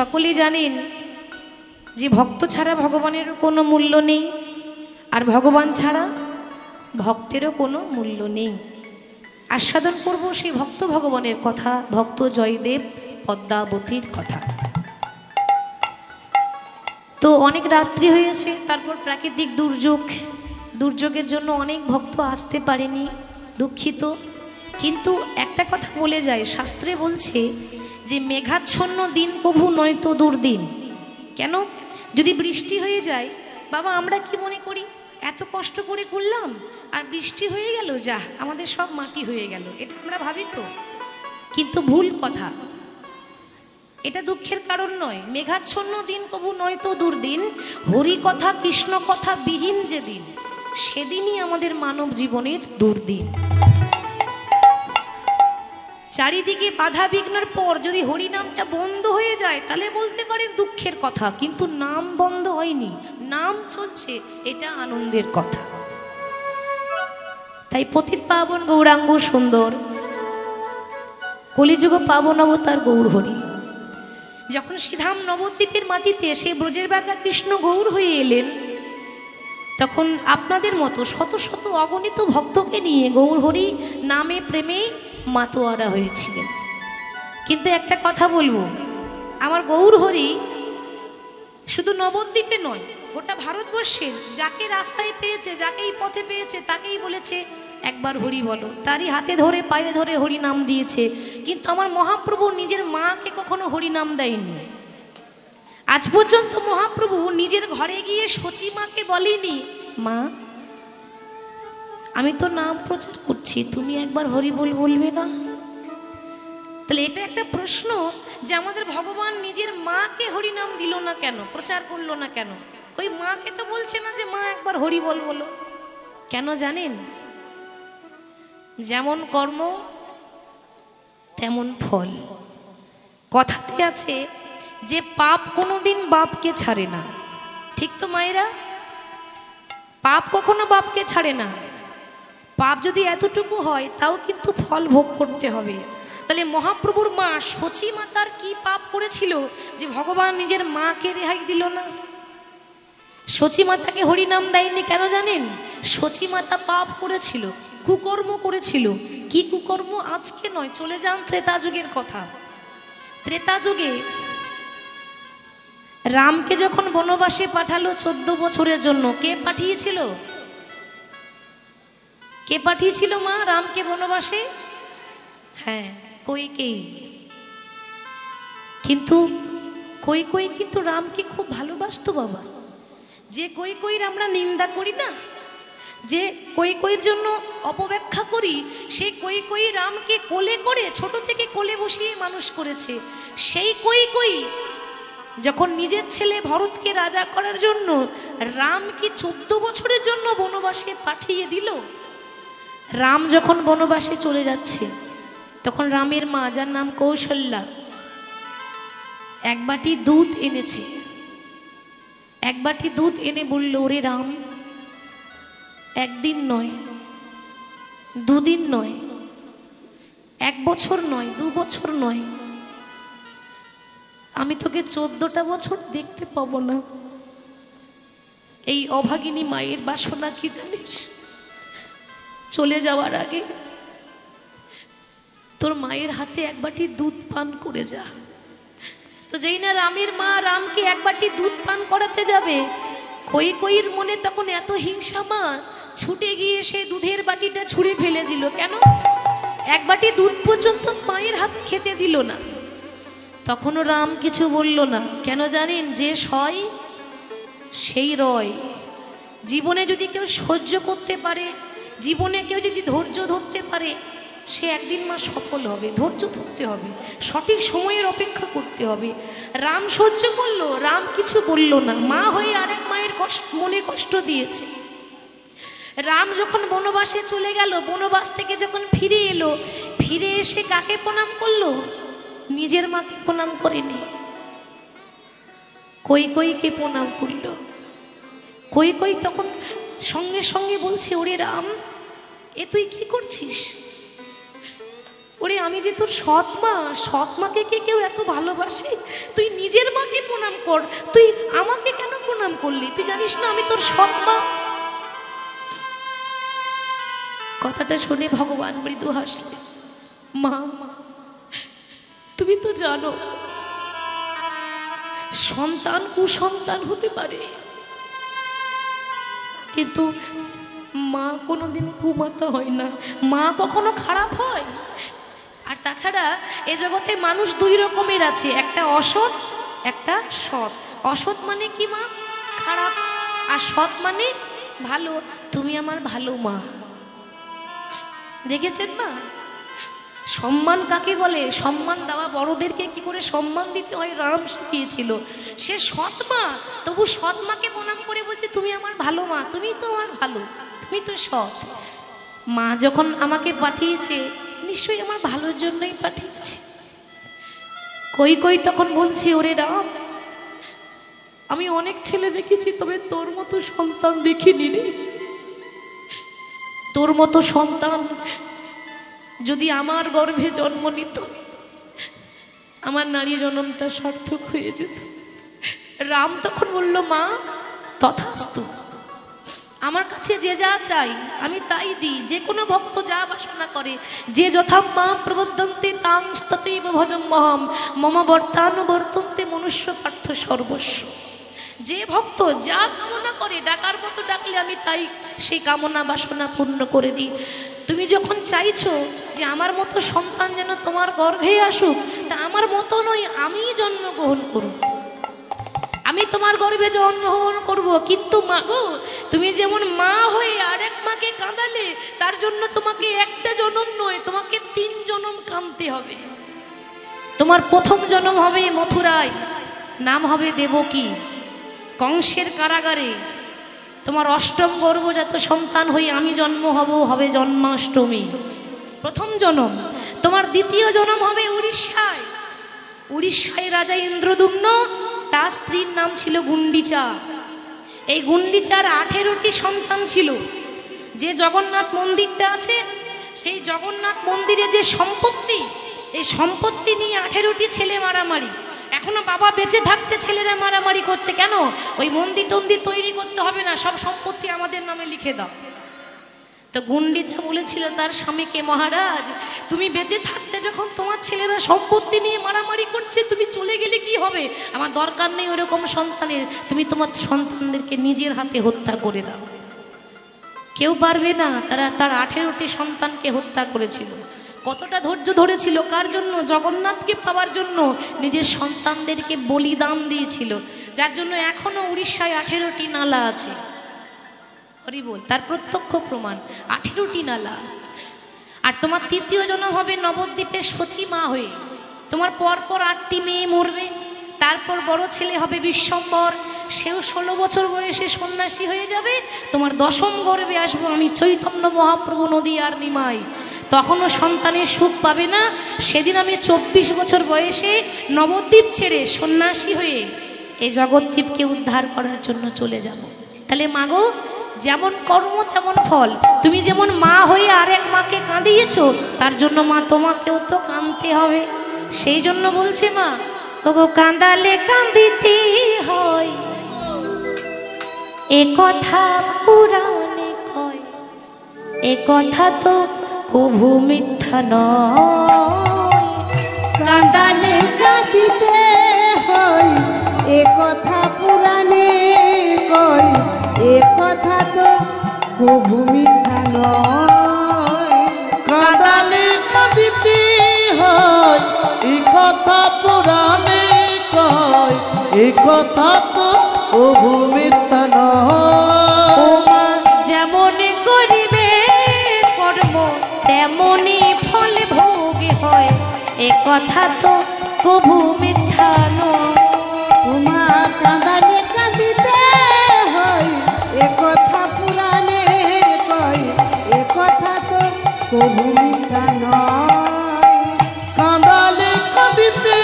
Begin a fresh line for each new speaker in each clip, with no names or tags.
সকলেই জানেন যে ভক্ত ছাড়া ভগবানের কোনো মূল্য নেই, আর ভগবান ছাড়া ভক্তেরও কোনো মূল্য নেই। আস্বাদন করব সেই ভক্ত ভগবানের কথা, ভক্ত জয়দেব পদ্মাবতীর কথা। তো অনেক রাত্রি হয়েছে, তারপর প্রাকৃতিক দুর্যোগের জন্য অনেক ভক্ত আসতে পারেনি, দুঃখিত। কিন্তু একটা কথা বলে যায়, শাস্ত্রে বলছে যে মেঘাচ্ছন্ন দিন কভু নয়তো দুর্দিন। কেন? যদি বৃষ্টি হয়ে যায়, বাবা আমরা কি মনে করি, এত কষ্ট করে করলাম আর বৃষ্টি হয়ে গেল, যা আমাদের সব মাটি হয়ে গেল, এটা আমরা ভাবি তো। কিন্তু ভুল কথা, এটা দুঃখের কারণ নয়। মেঘাচ্ছন্ন দিন কভু নয়তো দুর্দিন, হরি কথা কৃষ্ণ কথা বিহীন যেদিন, সেদিনই আমাদের মানব জীবনের দুর্দিন। চারিদিকে বাধা বিঘ্নের পর যদি হরি নামটা বন্ধ হয়ে যায়, তাহলে বলতে পারেন দুঃখের কথা, কিন্তু নাম বন্ধ হয়নি, নাম চলছে, এটা আনন্দের কথা। তাই পতিত পাবন গৌরাঙ্গ সুন্দর কলিযুগ পাবন অবতার গৌর হরি যখন শ্রীধাম নবদ্বীপের মাটিতে সে ব্রজের বাগা কৃষ্ণ গৌর হয়ে এলেন, তখন আপনাদের মতো শত শত অগণিত ভক্তকে নিয়ে গৌর হরি নামে প্রেমে মাতোয়ারা হয়েছিলেন। কিন্তু একটা কথা বলবো, আমার গৌর হরি শুধু নবদ্বীপে নয়, গোটা ভারতবর্ষের যাকে রাস্তায় পেয়েছে, যাকেই পথে পেয়েছে, তাকেই বলেছে একবার হরি বলো, তারই হাতে ধরে পায়ে ধরে হরি নাম দিয়েছে। কিন্তু আমার মহাপ্রভু নিজের মাকে কখনো হরি নাম দেয়নি। আজ পর্যন্ত মহাপ্রভু নিজের ঘরে গিয়ে সচী মাকে বলেনি, মা আমি তো নাম প্রচার করছি, তুমি একবার হরি বল বলবে না? তাহলে এটা একটা প্রশ্ন যে আমাদের ভগবান নিজের মাকে হরি নাম দিল না কেন, প্রচার করলো না কেন? ওই মাকে তো বলছে না যে মা একবার হরি বল বলো। কেন জানেন? যেমন কর্ম তেমন ফল। কথাতে আছে যে পাপ কোনোদিন বাপকে ছাড়ে না, ঠিক তো মায়েরা? পাপ কখনো বাপকে ছাড়ে না। পাপ যদি এতটুকু হয়, তাও কিন্তু ফল ভোগ করতে হবে। তাহলে মহাপ্রভুর মা সচী মাতার কি পাপ করেছিল যে ভগবান নিজের মাকে রেহাই দিল না? সচী মাতাকে হরি নাম দেয়নি কেন জানেন? সচী মাতা পাপ করেছিল, কুকর্ম করেছিল। কি কুকর্ম? আজকে নয়, চলে যান ত্রেতা যুগের কথা। ত্রেতা যুগে রামকে যখন বনবাসে পাঠালো 14 বছরের জন্য, কে পাঠিয়েছিল? কে পাঠিয়েছিল মা রামকে বনবাসে? হ্যাঁ, কইকেই। কিন্তু কই কিন্তু রামকে খুব ভালোবাসতো বাবা। যে কইর আমরা নিন্দা করি না, যে কইর জন্য অপব্যাখ্যা করি, সেই কই রামকে কোলে করে ছোট থেকে কোলে বসিয়ে মানুষ করেছে। সেই কই যখন নিজের ছেলে ভরতকে রাজা করার জন্য রামকে 14 বছরের জন্য বনবাসে পাঠিয়ে দিল। রাম যখন বনবাসে চলে যাচ্ছে, তখন রামের মা, যার নাম কৌশল্যা, এক বাটি দুধ এনেছে। এক বাটি দুধ এনে বলল, ওরে রাম, একদিন নয়, দুদিন নয়, 1 বছর নয়, 2 বছর নয়, আমি তোকে 14টা বছর দেখতে পাবো না। এই অভাগিনী মায়ের বাসনা কি জানিস? চলে যাওয়ার আগে তোর মায়ের হাতে 1 বাটি দুধ পান করে যা। তো যেই না রামের মা রামকে 1 বাটি দুধ পান করাতে যাবে, কইর মনে তখন এত হিংসা, মা ছুটে গিয়ে সেই দুধের বাটিটা ছুঁড়ে ফেলে দিল। কেন? 1 বাটি দুধ পর্যন্ত মায়ের হাতে খেতে দিল না। তখনও রাম কিছু বলল না। কেন জানেন? যে সয় সেই রয়। জীবনে যদি কেউ সহ্য করতে পারে, জীবনে কেউ যদি ধৈর্য ধরতে পারে, সে একদিন মা সফল হবে। ধৈর্য ধরতে হবে, সঠিক সময়ের অপেক্ষা করতে হবে। রাম সহ্য করলো, রাম কিছু বলল না। মা হয়ে আরেক মায়ের মনে কষ্ট দিয়েছে। রাম যখন বনবাসে চলে গেল, বনবাস থেকে যখন ফিরে এলো, ফিরে এসে কাকে প্রণাম করলো? নিজের মাকে প্রণাম করেনি, কইকে প্রণাম করল। কই তখন সঙ্গে সঙ্গে বলছে, ওরে রাম, এ তুই কি করছিস? ওরে আমি যে তোর সৎ মা, সৎ মাকে কে কেউ এত ভালোবাসে? তুই নিজের মাকে প্রণাম কর, তুই আমাকে কেন প্রণাম করলি? তুই জানিস না আমি তোর সৎ মা? কথাটা শুনে ভগবান মৃদু হাসলেন। মা, তুমি তো জানো সন্তান কুসন্তান হতে পারে, কিন্তু মা কোনোদিন কুমাতা হয় না, মা কখনো খারাপ হয়? আর তাছাড়া এ জগতে মানুষ দুই রকমের আছে, একটা অসৎ, একটা সৎ। অসৎ মানে কি মা? খারাপ। আর সৎ মানে ভালো। তুমি আমার ভালো মা। দেখেছেন মা, সম্মান কাকে বলে? সম্মান দেওয়া, বড়দেরকে কি করে সম্মান দিতে হয় রাম শিখিয়েছিল। সে সৎ মা, তবু সৎ মাকে প্রণাম করে বলছে তুমি আমার ভালো মা, তুমি তো আমার ভালো, তুমি তো সৎ। মা যখন আমাকে পাঠিয়েছে নিশ্চয়ই আমার ভালোর জন্যই পাঠিয়েছে। কই তখন বলছি ওরে রাম, আমি অনেক ছেলে দেখেছি, তবে তোর মতো সন্তান দেখিনি রে। তোর মতো সন্তান যদি আমার গর্ভে জন্ম নিত, আমার নারী জন্মটা সার্থক হয়ে যেত। রাম তখন বলল মা তথাস্তু, আমার কাছে যে যা চাই আমি তাই দিই। যে কোনো ভক্ত যা বাসনা করে, যে যথা মাম প্রবদ্ধন্তে তাং ততৈব ভজম্যহম মম বর্তানুবর্তন্তে মনুষ্য পার্থ সর্বস্ব। যে ভক্ত যা কামনা করে ডাকার মতো ডাকলে আমি তাই সেই কামনা বাসনা পূর্ণ করে দিই। তুমি যখন চাইছো যে আমার মতো সন্তান যেন তোমার গর্ভে আসুক, তা আমার মতো নয়, আমি জন্মগ্রহণ করব, আমি তোমার গর্ভে জন্মগ্রহণ করব। কিন্তু মা গো, তুমি যেমন মা হয়ে আরেক মাকে কাঁদালে, তার জন্য তোমাকে একটা জন্ম নয়, তোমাকে 3 জন্ম কাঁদতে হবে। তোমার প্রথম জন্ম হবে মথুরায়, নাম হবে দেবকী, কংসের কারাগারে। তোমার অষ্টম গর্ভজাত সন্তান হয়ে আমি জন্ম হব, হবে জন্মাষ্টমী, প্রথম জন্ম। তোমার দ্বিতীয় জন্ম হবে উড়িষ্যায়, উড়িষ্যায় রাজা ইন্দ্রদুম্ন, তার স্ত্রীর নাম ছিল গুন্ডিচা। এই গুন্ডিচার 18টি সন্তান ছিল। যে জগন্নাথ মন্দিরটা আছে, সেই জগন্নাথ মন্দিরে যে সম্পত্তি, এই সম্পত্তি নিয়ে 18টি ছেলে মারামারি। এখনো বাবা বেঁচে থাকতে ছেলেরা মারামারি করছে। কেন? ওই মন্দির টন্দির তৈরি করতে হবে না, সব সম্পত্তি আমাদের নামে লিখে দাও। তো গুন্ডিচা বলেছিল তার স্বামীকে, মহারাজ তুমি বেঁচে থাকতে যখন তোমার ছেলেরা সম্পত্তি নিয়ে মারামারি করছে, তুমি চলে গেলে কি হবে? আমার দরকার নেই ওরকম সন্তানের, তুমি তোমার সন্তানদেরকে নিজের হাতে হত্যা করে দাও। কেউ পারবে না। তার 18টি সন্তানকে হত্যা করেছিল। কতটা ধৈর্য ধরেছিল? কার জন্য? জগন্নাথকে পাওয়ার জন্য। নিজের সন্তানদেরকে বলিদান দিয়েছিল, যার জন্য এখনো উড়িষ্যায় 18টি নালা আছে। হরি বল, তার প্রত্যক্ষ প্রমাণ 18টি নালা। আর তোমার তৃতীয় জন্ম হবে নবদ্বীপের শচী মা হয়ে। তোমার পরপর 8টি মেয়ে মরবে। তারপর বড় ছেলে হবে বিশ্বম্বর, সেও 16 বছর বয়সে সন্ন্যাসী হয়ে যাবে। তোমার 10ম গর্ভে আসবো আমি চৈতন্য মহাপ্রভু নদী আর নিমাই। তখনও সন্তানের সুখ পাবে না। সেদিন আমি 24 বছর বয়সে নবদ্বীপ ছেড়ে সন্ন্যাসী হয়ে এই জগৎজীবকে উদ্ধার করার জন্য চলে যাব। তাহলে মাগো, যেমন কর্ম তেমন ফল। তুমি যেমন মা হয়ে আরেক মাকে কাঁদিয়েছো, তার জন্য মা তোমাকেও তো কাঁদতে হবে। সেই জন্য বলছে মা, ওগো কাঁদালে কাঁদিতে হয়, এ কথা পুরাণে কয়, এ কথা তো কভু মিথ্যা নয়।
কাঁদালে কাঁদিতে হয়, এ কথা পুরাণে কয়, এ কথা তো কভু মিথ্যা নয়।
কাঁদালে কাঁদিতে হয়, এ কথা পুরাণে কয়, এ কথা তো কভু মিথ্যা নয়।
যেমন করিবে কর্ম তেমনি ফল ভোগ হয়, এ কথা তো কভু মিথ্যা নয়।
তোমা কাঁদালে কাঁদিতে হয়, এ কথা পুরাণে কয়, এ কথা তো কভু মিথ্যা নয়।
কাঁদালে কাঁদিতে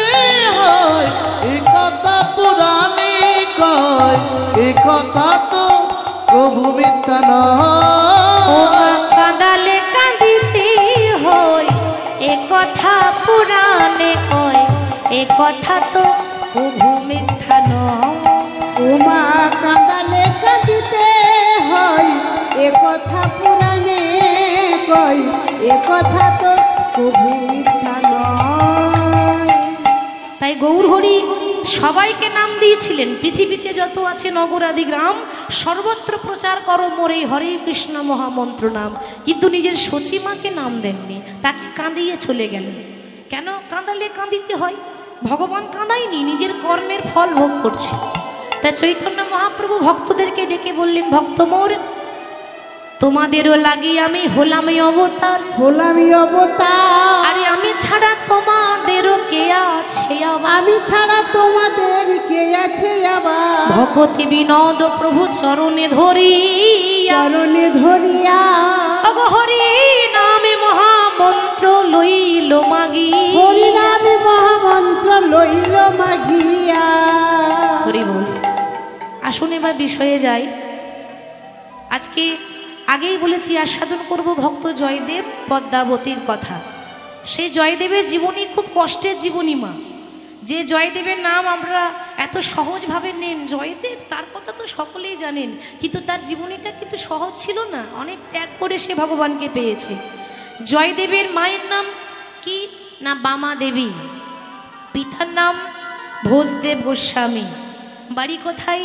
হয়, এ কথা পুরাণে কয়, এ কথা তো কভু মিথ্যা নয়।
কাঁদালে কাঁদিতে হয়, এ কথা এ কথা তো কভু মিথ্যা নয়।
উমা কাঁদালে কাঁদিতে হয়, এ কথা পুরাণে কয়, এ কথা তো কভু মিথ্যা নয়।
তাই গৌরহরি সবাইকে নাম দিয়েছিলেন, পৃথিবীতে যত আছে নগরাদি গ্রাম সর্বত্র প্রচার করো মোর এই হরে কৃষ্ণ মহামন্ত্র নাম। কিন্তু নিজের সচিমাকে নাম দেননি, তাকে কাঁদিয়ে চলে গেলেন। কেন কাঁদালে কাঁদিতে হয়? ভগবান কাঁদায়নি, নিজের কর্মের ফল ভোগ করছে। তাই চৈতন্য মহাপ্রভু ভক্তদেরকে ডেকে বললেন, ভক্ত মোর, তোমাদেরও লাগি আমি হলাম অবতার,
হলামি অবতার,
আরে আমি ছাড়া তোমাদেরও কে আছে আবার?
আমি ছাড়া তোমাদের কে আছে আবার?
ভগতি বিনোদ প্রভু চরণে ধরি,
চরণে ধরিয়া
হরি নামে মহামন্ত্র লইল মাগি,
হরি নামে মহামন্ত্র লইল মাগিয়া।
হরি বল। আসুন এবার বিষয়ে যাই। আজকে আগেই বলেছি আস্বাদন করব ভক্ত জয়দেব পদ্মাবতীর কথা। সেই জয়দেবের জীবনী খুব কষ্টের জীবনী মা। যে জয়দেবের নাম আমরা এত সহজভাবে নেন জয়দেব, তার কথা তো সকলেই জানেন, কিন্তু তার জীবনীটা কিন্তু সহজ ছিল না। অনেক ত্যাগ করে সে ভগবানকে পেয়েছে। জয়দেবের মায়ের নাম কি না বামা দেবী, পিতার নাম ভোজদেব গোস্বামী। বাড়ি কোথায়?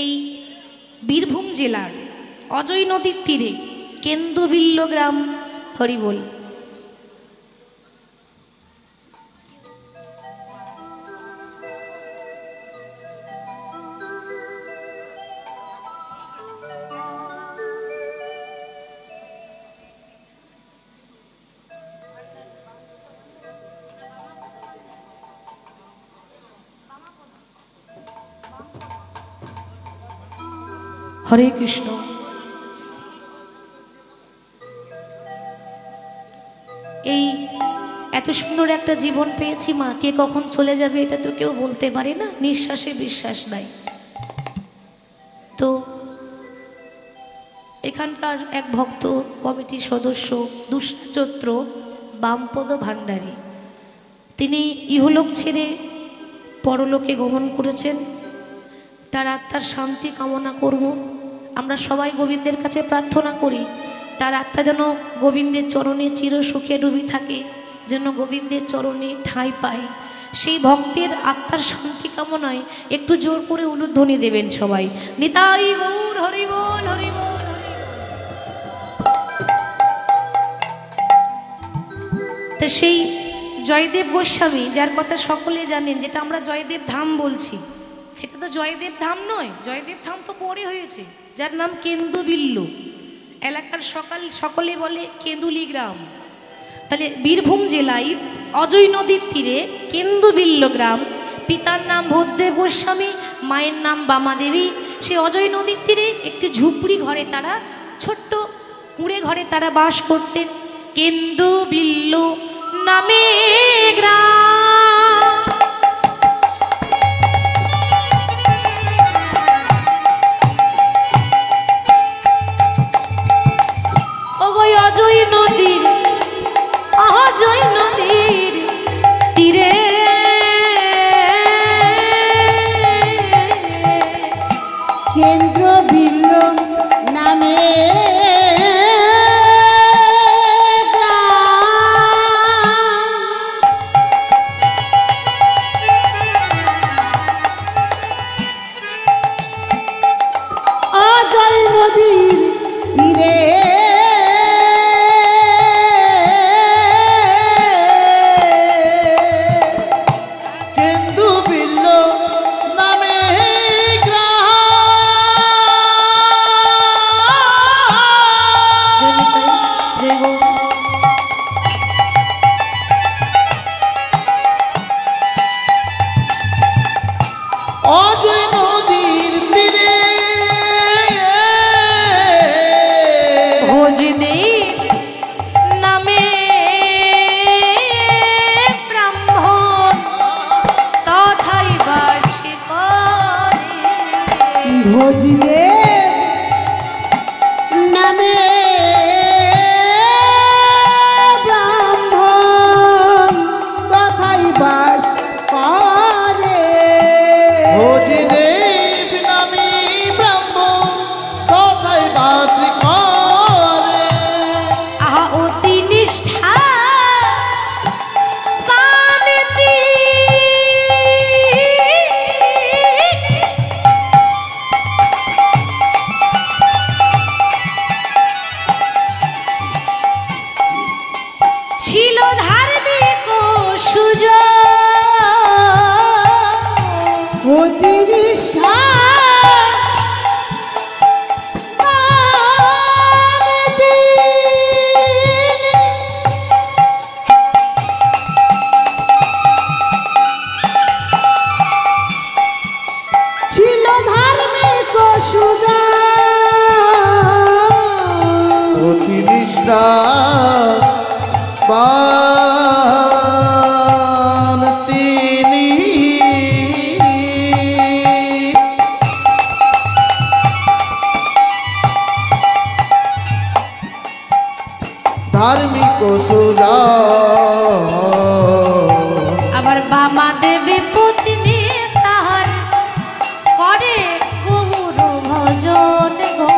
এই বীরভূম জেলার অজয় নদীর তীরে কেন্দুবিল্ল গ্রাম। হরিবোল। হরে কৃষ্ণ। এই এত সুন্দর একটা জীবন পেয়েছি মা, কে কখন চলে যাবে এটা তো কেউ বলতে পারে না, নিঃশ্বাসে বিশ্বাস নাই। তো এখানকার এক ভক্ত কমিটির সদস্য দুষ্চত্র বামপদ ভান্ডারী, তিনি ইহলোক ছেড়ে পরলোকে গমন করেছেন। তার আত্মার শান্তি কামনা করব। আমরা সবাই গোবিন্দের কাছে প্রার্থনা করি তার আত্মা যেন গোবিন্দের চরণে চির সুখে ডুবি থাকে, যেন গোবিন্দের চরণে ঠাঁই পায়। সেই ভক্তের আত্মার শান্তি কামনায় একটু জোর করে উলুধ্বনি দেবেন সবাই। নিতাই গৌর হরি বল, হরি বল, হরি বল। তো সেই জয়দেব গোস্বামী যার কথা সকলে জানেন, যেটা আমরা জয়দেব ধাম বলছি, সেটা তো জয়দেব ধাম নয়, জয়দেব ধাম তো পরে হয়েছে, যার নাম কেন্দুবিল্ল। এলাকার সকলে বলে কেন্দুলি গ্রাম। তাহলে বীরভূম জেলায় অজয় নদীর তীরে কেন্দুবিল্ল গ্রাম। পিতার নাম ভোজদেব গোস্বামী, মায়ের নাম বামা দেবী। সে অজয় নদীর তীরে একটি ঝুপড়ি ঘরে তারা, ছোট্ট কুঁড়ে ঘরে তারা বাস করতেন। কেন্দুবিল্ল নামে গ্রাম। অজয় নদীর, অজয় নদীর তীরে
কেন্দ্রবিল্ল নামে অজয় নদীর তীরে
অজয় নদীর তীরে
ভোজদেব নামে ব্রাহ্মণ তথাই বাস করে।
ভোজদেব নামে ব্রাহ্মণ তথাই বাস অতি নিষ্ঠা ছিল ধার্মিক সুজা
অতি নিষ্ঠাবান তিনি ধার্মিক সুজা
আবার বামা দেবী পত্নী তাহার করে গৌর ভজন গো।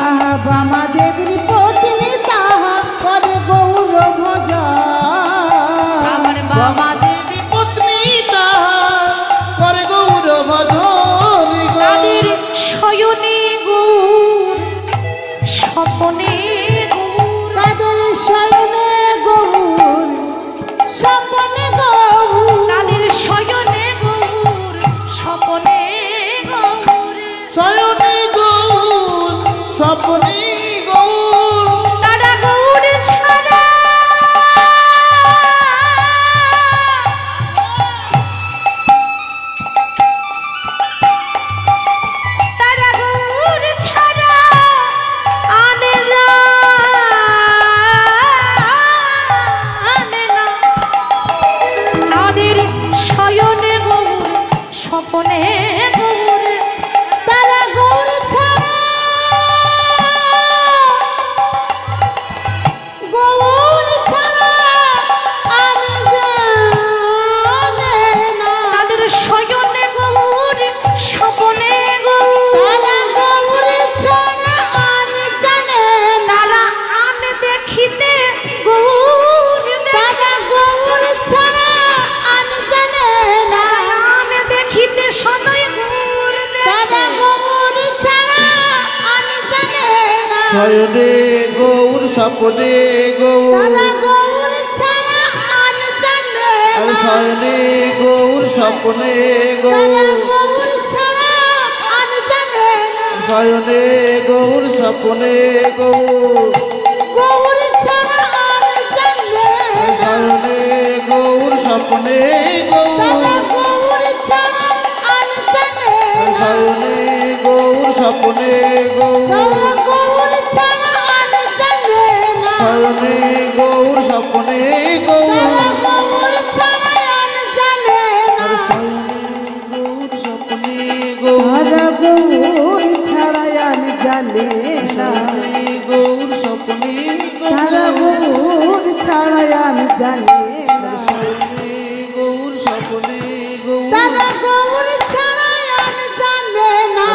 আহা বামা দেবীর পত্নী তাহা করে গৌর ভজন
আবার বামা দেবী
পত্নী তাহার করে গৌর ভজন গো।
তাদের শয়নে গৌর স্বপনে গৌর
তাদের শয়নে গৌর স্বপনে গৌর
তাদের শয়নে গৌর স্বপনে গৌর
শয়নে গৌর স্বপ্নে গৌর
তারা গৌর ছাড়া তারা গৌর ছাড়া আনে জানে না তাদের শয়নে গৌর স্বপনে গৌর
তারা গৌর ছাড়া গৌর ছাড়া আমি জানে না
তাদের শয়নে গৌর স্বপনে গৌর
তারা গৌর ছাড়া আমি জানে না
তারা আনে দেখিতে গৌর
তারা গৌর ছাড়া আমি জানে না
আনে দেখিতে সদয় গৌর
তারা গৌর ছাড়া আমি জানে না
শয়নে গৌর স্বপ্নে গৌর
তারা গৌর ছাড়া আমি জানে
আর
না
শয়নে গৌর স্বপ্নে
তারা
গৌর
গৌর ছাড়া আমি জানে না
শয়নে গৌর স্বপ্নে গৌর
গৌর ছাড়া আমি জানে
আর
না
শয়নে গৌর স্বপ্নে
তারা
গৌর
গৌর ছাড়া আমি জানে
আর
না
শয়নে গৌর স্বপ্নে গৌর
তারা গৌর ছাড়া আমি জানে না
শয়নে গৌর স্বপ্নে গৌর
তারা গৌর ছাড়া আমি জানে
আর
না
শয়নে গৌর স্বপ্নে গৌর
তারা গৌর ছাড়া আমি জানে না
শয়নে গৌর স্বপ্নে
তারা গৌর ছাড়া আমি জানে না
শয়নে গৌর স্বপ্নে গৌর
তারা গৌর ছাড়া আমি জানে না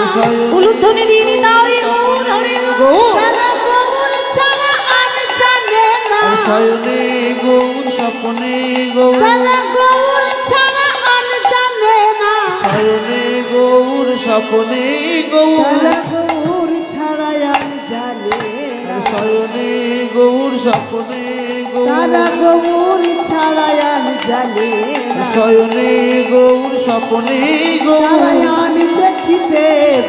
উলুধ্বনি দিয়ে দাও এ গৌর হরে গৌর
তারা গৌর ছাড়া আমি জানে না
শয়নে গৌর স্বপ্নে গৌর
তারা গৌর ছাড়া আমি জানে না
শয়নে গৌর স্বপ্নে গৌর
তারা গৌর ছাড়া আমি জানে না
শয়নে গৌর স্বপ্নে গৌর
তারা গৌর ছাড়া আমি জানে না
শয়নে গৌর স্বপ্নে গৌর
তারা আমি দেখিতে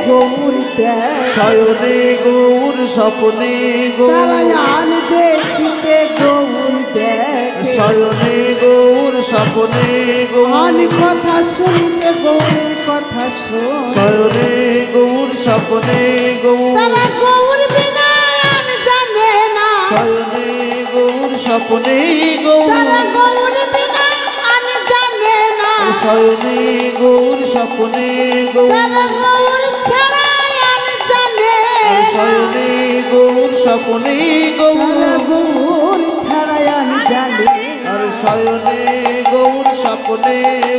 গৌর দেয়
শয়নে গৌর স্বপ্নে
তারা
গৌর
আমি দেখিতে গৌর দেয়
শয়নে গৌর স্বপ্নে গৌর
আমি কথা শুনতে গৌরের কথা শোন
শয়নে গৌর স্বপ্নে গৌর
তারা গৌর বিনা আমি জানে না
শয়নে গৌর স্বপ্নে গৌর
তারা গৌর বিনা আমি জানে না
শয়নে গৌর স্বপ্নে গৌর
তারা গৌর ছাড়া আমি জানে না
শয়নে গৌর স্বপ্নে গৌর
তারা গৌর ছাড়া আমি জানে
আর শয়নে গৌর স্বপ্নে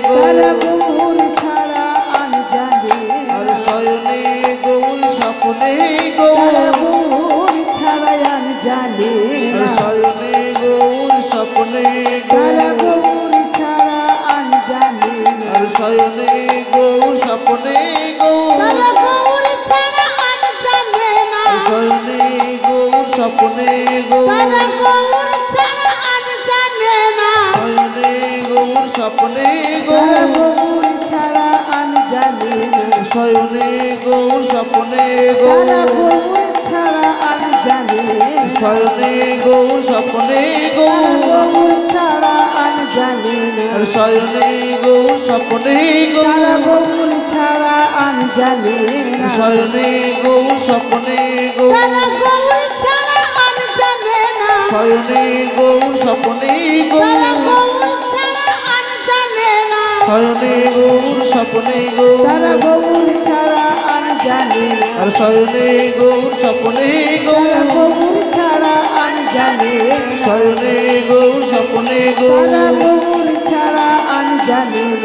তারা
গৌর
গৌর ছাড়া আমি জানে
আর শয়নে গৌর স্বপ্নে
তারা
গৌর
গৌর ছাড়া আমি জানে
আর
না
শয়নে গৌর স্বপ্নে
তারা
গৌর
গৌর ছাড়া আমি জানে না
আর শয়নে গৌর স্বপ্নে গৌর
তারা গৌর ছাড়া আমি জানে না
আর শয়নে গৌর স্বপ্নে গৌর
তারা গৌর ছাড়া আমি জানে না
শয়নে গৌর স্বপ্নে
তারা
গৌর
গৌর ছাড়া আমি জানে না
শয়নে গৌর স্বপ্নে
তারা
গৌর
গৌর ছাড়া আর জানে না
শয়নে গৌর স্বপ্নে গৌর
গৌর ছাড়া আর জানে না
শয়নে গৌর স্বপ্নে
তারা
গৌর
গৌর ছাড়া আর জানে না
শয়নে গৌর স্বপ্নে
তারা
গৌর
গৌর ছাড়া আর জানে না
শয়নে গৌর স্বপ্নে
তারা
গৌর
গৌর ছাড়া আর জানে না
শয়নে গৌর স্বপ্নে
তারা
গৌর
গৌর ছাড়া আর জানে না
আর শয়নে গৌর স্বপ্নে
তারা
গৌর
গৌর ছাড়া আর জানে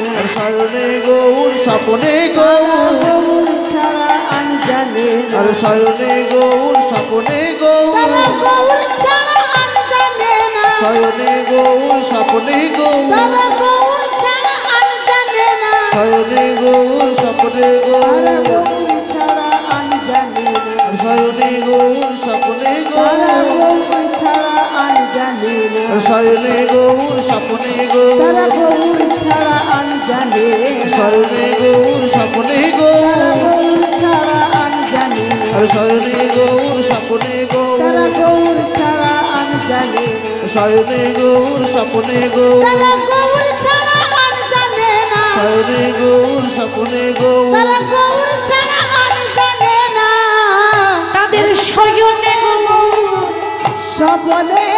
না
শয়নে গৌর স্বপ্নে
তারা
গৌর
গৌর ছাড়া আর জানে না
আর শয়নে গৌর স্বপ্নে
তারা
গৌর
গৌর ছাড়া আর জানে না
আর শয়নে গৌর স্বপ্নে গৌর
তারা গৌর ছাড়া আর জানে না
শয়নে গৌর স্বপ্নে গৌর
তারা গৌর ছাড়া আর জানে না
শয়নে গৌর স্বপ্নে
তারা
গৌর
গৌর ছাড়া আর জানে না
আর শয়নে গৌর স্বপ্নে
তারা
গৌর
গৌর ছাড়া আর জানে না
আর শয়নে গৌর স্বপ্নে
তারা
গৌর
গৌর ছাড়া আর জানে না
শয়নে গৌর স্বপ্নে
তারা
গৌর
গৌর ছাড়া আর জানে না
আর শয়নে গৌর স্বপ্নে
তারা
গৌর
গৌর ছাড়া আর জানে না
শয়নে গৌর স্বপ্নে গৌর
তারা গৌর ছাড়া আর জানে না
শয়নে গৌর স্বপ্নে গৌর
তারা গৌর ছাড়া আর জানে না
তাদের শয়নে গৌর
সবলে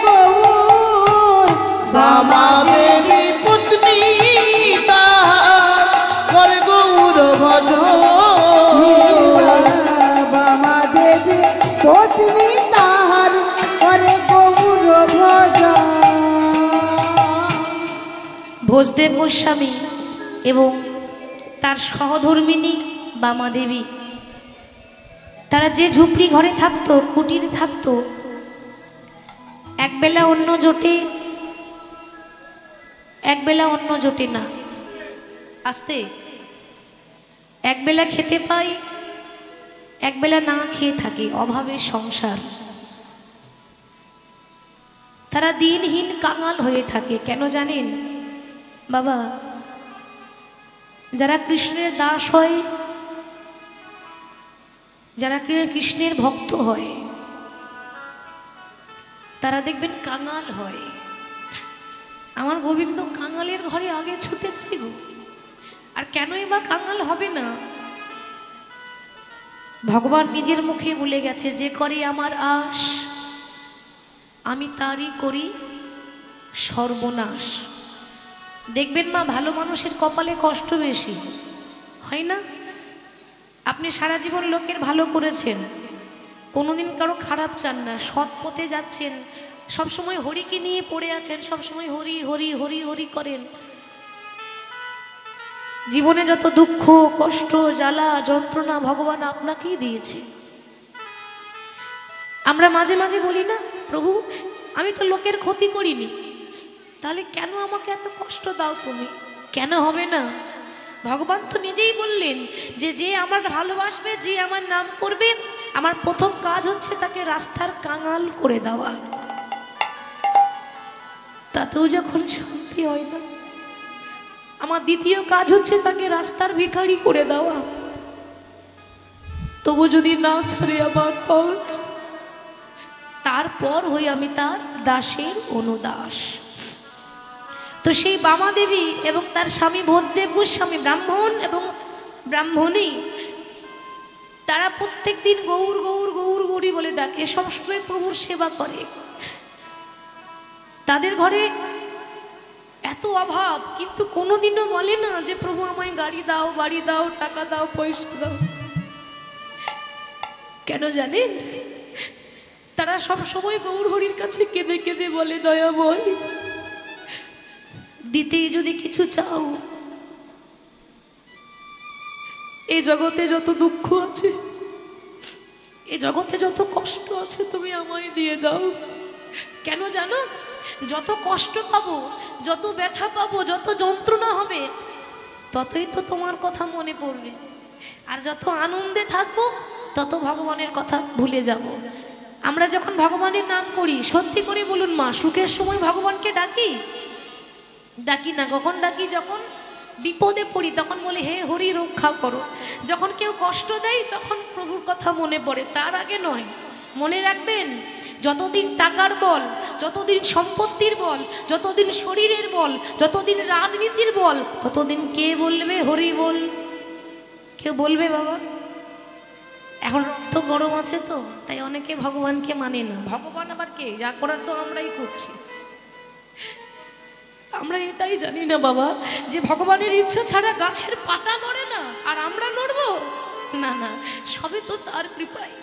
গৌর
বামা দেবী পত্নী তাহার করে গৌর ভজ
বামা দেবী পত্নী তাহার করে গৌর ভজন
ভোজদেব গোস্বামী এবং তার সহধর্মিনী বামা দেবী তারা যে ঝুপড়ি ঘরে থাকতো কুটিরে থাকতো একবেলা অন্য জোটে না আসতে একবেলা খেতে পাই একবেলা না খেয়ে থাকে অভাবের সংসার তারা দিনহীন কাঙাল হয়ে থাকে কেন জানেন বাবা যারা কৃষ্ণের দাস হয় যারা কৃষ্ণের ভক্ত হয় তারা দেখবেন কাঙাল হয় আমার গোবিন্দ কাঙালের ঘরে আগে ছুটে যায় গো আর কেনই বা কাঙাল হবে না ভগবান নিজের মুখে বলে গেছে যে করে আমার আশ আমি তারই করি সর্বনাশ দেখবেন মা ভালো মানুষের কপালে কষ্ট বেশি হয় না আপনি সারা জীবন লোকের ভালো করেছেন কোনোদিন কারো খারাপ চান না সৎ পথে যাচ্ছেন সবসময় হরিকে নিয়ে পড়ে আছেন সবসময় হরি হরি হরি হরি করেন জীবনে যত দুঃখ কষ্ট জ্বালা যন্ত্রণা ভগবান আপনাকেই দিয়েছে আমরা মাঝে মাঝে বলি না প্রভু আমি তো লোকের ক্ষতি করিনি তাহলে কেন আমাকে এত কষ্ট দাও তুমি কেন হবে না ভগবান তো নিজেই বললেন যে যে আমার ভালোবাসবে যে আমার নাম করবে আমার প্রথম কাজ হচ্ছে তাকে রাস্তার কাঙাল করে দেওয়া তাতেও যখন শান্তি হয় না আমার দ্বিতীয় কাজ হচ্ছে তাকে রাস্তার ভিখারি করে দেওয়া তবু যদি না ছাড়ে আমার পথ তারপর হই আমি তার দাসের অনুদাস তো সেই বামা দেবী এবং তার স্বামী ভোজদেব গোস্বামী ব্রাহ্মণ এবং ব্রাহ্মণী তারা প্রত্যেক দিন গৌর গৌর গৌর গৌরী বলে ডাকে সবসময় প্রভুর সেবা করে তাদের ঘরে এত অভাব কিন্তু কোনোদিনও বলে না যে প্রভু আমায় গাড়ি দাও বাড়ি দাও টাকা দাও পয়সা দাও কেন জানেন তারা সব সময় গৌর হরির কাছে কেঁদে কেঁদে বলে দয়াময় দিতেই যদি কিছু চাও এই জগতে যত দুঃখ আছে এই জগতে যত কষ্ট আছে তুমি আমায় দিয়ে দাও কেন জানো যত কষ্ট পাবো যত ব্যথা পাবো যত যন্ত্রণা হবে ততই তো তোমার কথা মনে পড়বে আর যত আনন্দে থাকবো তত ভগবানের কথা ভুলে যাব আমরা যখন ভগবানের নাম করি সত্যি করে বলুন মা সুখের সময় ভগবানকে ডাকি না কখন ডাকি যখন বিপদে পড়ি তখন বলে হে হরি রক্ষা করো। যখন কেউ কষ্ট দেয় তখন প্রভুর কথা মনে পড়ে, তার আগে নয়। মনে রাখবেন, যতদিন টাকার বল, যতদিন সম্পত্তির বল, যতদিন শরীরের বল, যতদিন রাজনীতির বল, ততদিন কে বলবে হরি বল? কেউ বলবে বাবা? এখন রক্ত গরম আছে তো তাই অনেকে ভগবানকে মানে না। ভগবান আবার কে? যা করার তো আমরাই করছি। আমরা এটাই জানি না বাবা যে ভগবানের ইচ্ছা ছাড়া গাছের পাতা নড়ে না, আর আমরা নড়বো না? না, সবে তো তার কৃপায়।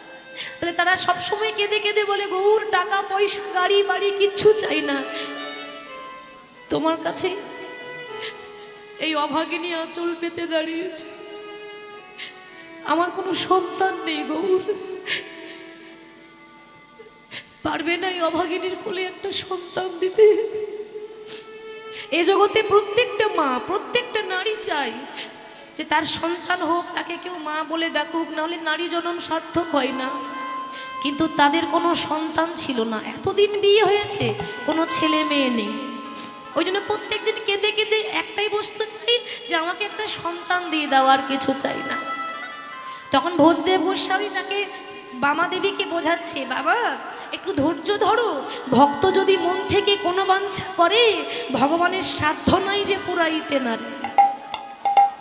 তাহলে তারা সবসময় কেঁদে কেঁদে বলে, গৌর টাকা পয়সা গাড়ি বাড়ি কিচ্ছু চাই না, তোমার কাছে এই অভাগিনী আঁচল পেতে দাঁড়িয়েছে, আমার কোনো সন্তান নেই গৌর, পারবে না এই অভাগিনীর কোলে একটা সন্তান দিতে? এ জগতে প্রত্যেকটা মা, প্রত্যেকটা নারী চায় যে তার সন্তান হোক, তাকে কেউ মা বলে ডাকুক, নাহলে নারী জনম সার্থক হয় না। কিন্তু তাদের কোনো সন্তান ছিল না, এতদিন বিয়ে হয়েছে, কোনো ছেলে মেয়ে নেই। ওই জন্য প্রত্যেকদিন কেঁদে কেঁদে একটাই বস্তু চাই যে আমাকে একটা সন্তান দিয়ে দাও, আর কিছু চাই না। তখন ভোজদেব গোস্বামী তাকে বামা দেবীকে বোঝাচ্ছে, বাবা একটু ধৈর্য ধরো, ভক্ত যদি মন থেকে কোনো বাঞ্ছা করে, ভগবানের সাধ্য নাই যে পুরাইতে নারে।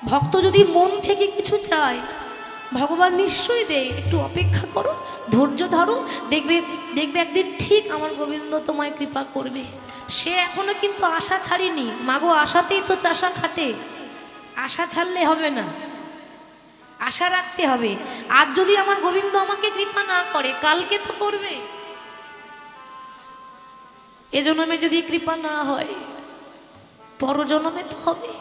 ভক্ত যদি মন থেকে কিছু চায়, ভগবান নিশ্চয়ই দেয়, একটু অপেক্ষা করো, ধৈর্য ধরো, দেখবে দেখবে একদিন ঠিক আমার গোবিন্দ তোমায় কৃপা করবে। সে এখনো কিন্তু আশা ছাড়িনি। মাগো, আশাতেই তো চাষা খাটে, আশা ছাড়লে হবে না, আশা রাখতে হবে। আজ যদি আমার গোবিন্দ আমাকে কৃপা না করে, কালকে তো করবে। এ জন্মে যদি কৃপা না হয়, পরজন্মে তো হবে।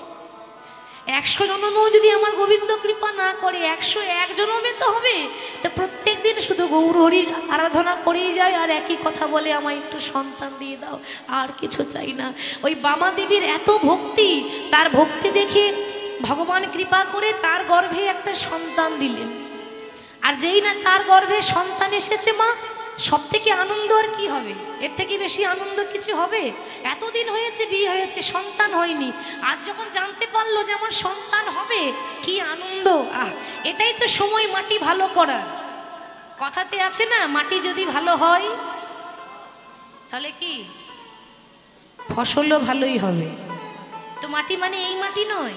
100 জন্মেও যদি আমার গোবিন্দ কৃপা না করে, 101 জন্মে তো হবে। তো প্রত্যেক দিন শুধু গৌর হরির আরাধনা করেই যায়, আর একই কথা বলে, আমায় একটু সন্তান দিয়ে দাও, আর কিছু চাই না। ওই বামা দেবীর এত ভক্তি, তার ভক্তি দেখে ভগবান কৃপা করে তার গর্ভে একটা সন্তান দিলেন। আর যেই না তার গর্ভে সন্তান এসেছে মা, সব থেকে আনন্দ আর কি হবে? এর থেকে বেশি আনন্দ কিছু হবে? এতদিন হয়েছে, বিয়ে হয়েছে, সন্তান হয়নি, আজ যখন জানতে পারলো যে আমার সন্তান হবে, কি আনন্দ! এটাই তো সময় মাটি ভালো করার। কথাতে আছে না, মাটি যদি ভালো হয় তাহলে কি ফসলও ভালোই হবে। তো মাটি মানে এই মাটি নয়,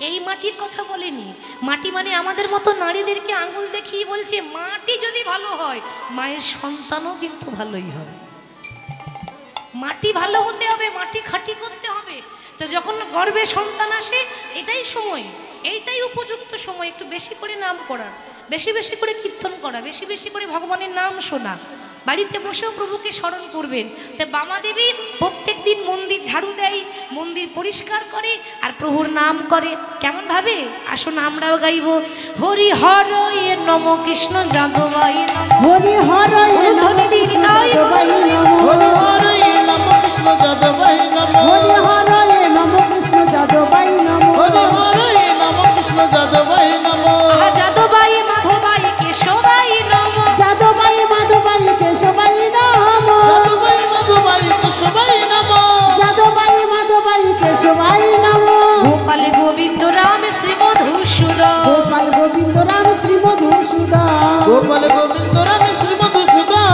এই মাটির কথা বলেনি। মাটি মানে আমাদের মতো নারীদেরকে আঙুল দেখিয়ে বলছে, মাটি যদি ভালো হয়, মায়ের সন্তানও কিন্তু ভালোই হবে। মাটি ভালো হতে হবে, মাটি খাঁটি করতে হবে। তো যখন গর্ভে সন্তান আসে, এটাই সময়, এইটাই উপযুক্ত সময় একটু বেশি করে নাম করার, বেশি বেশি করে কীর্তন করা, বেশি বেশি করে ভগবানের নাম শোনা। বাড়িতে বসেও প্রভুকে স্মরণ করবেন। তো বামা দেবী প্রত্যেক দিন মন্দির ঝাড়ু দেয়, মন্দির পরিষ্কার করে, আর প্রভুর নাম করে। কেমন ভাবে? আসুন আমরাও গাইব, হরি হর নম কৃষ্ণ যাদবাই নম,
হরি হর নম কৃষ্ণ যাদবাই নম,
হরি হরি নম কৃষ্ণ যাদবাই নম,
হরি হর নম কৃষ্ণ যাদবাই নম,
হরি হরি নম কৃষ্ণ যাদবাই নম,
যাদবাই মাধবাই কেশবাই নম,
যাদবাই মাধবাই কেশবাই নম,
যাদবাই মধুবাই কেশবাই নম,
যাদবাই মাধবাই কেশবাই নম,
গোপাল গোবিন্দ রাম শ্রী মধুসূদন,
গোপাল গোবিন্দ রাম শ্রী মধুসূদন,
গোপাল গোবিন্দ রাম শ্রী মধুসূদন,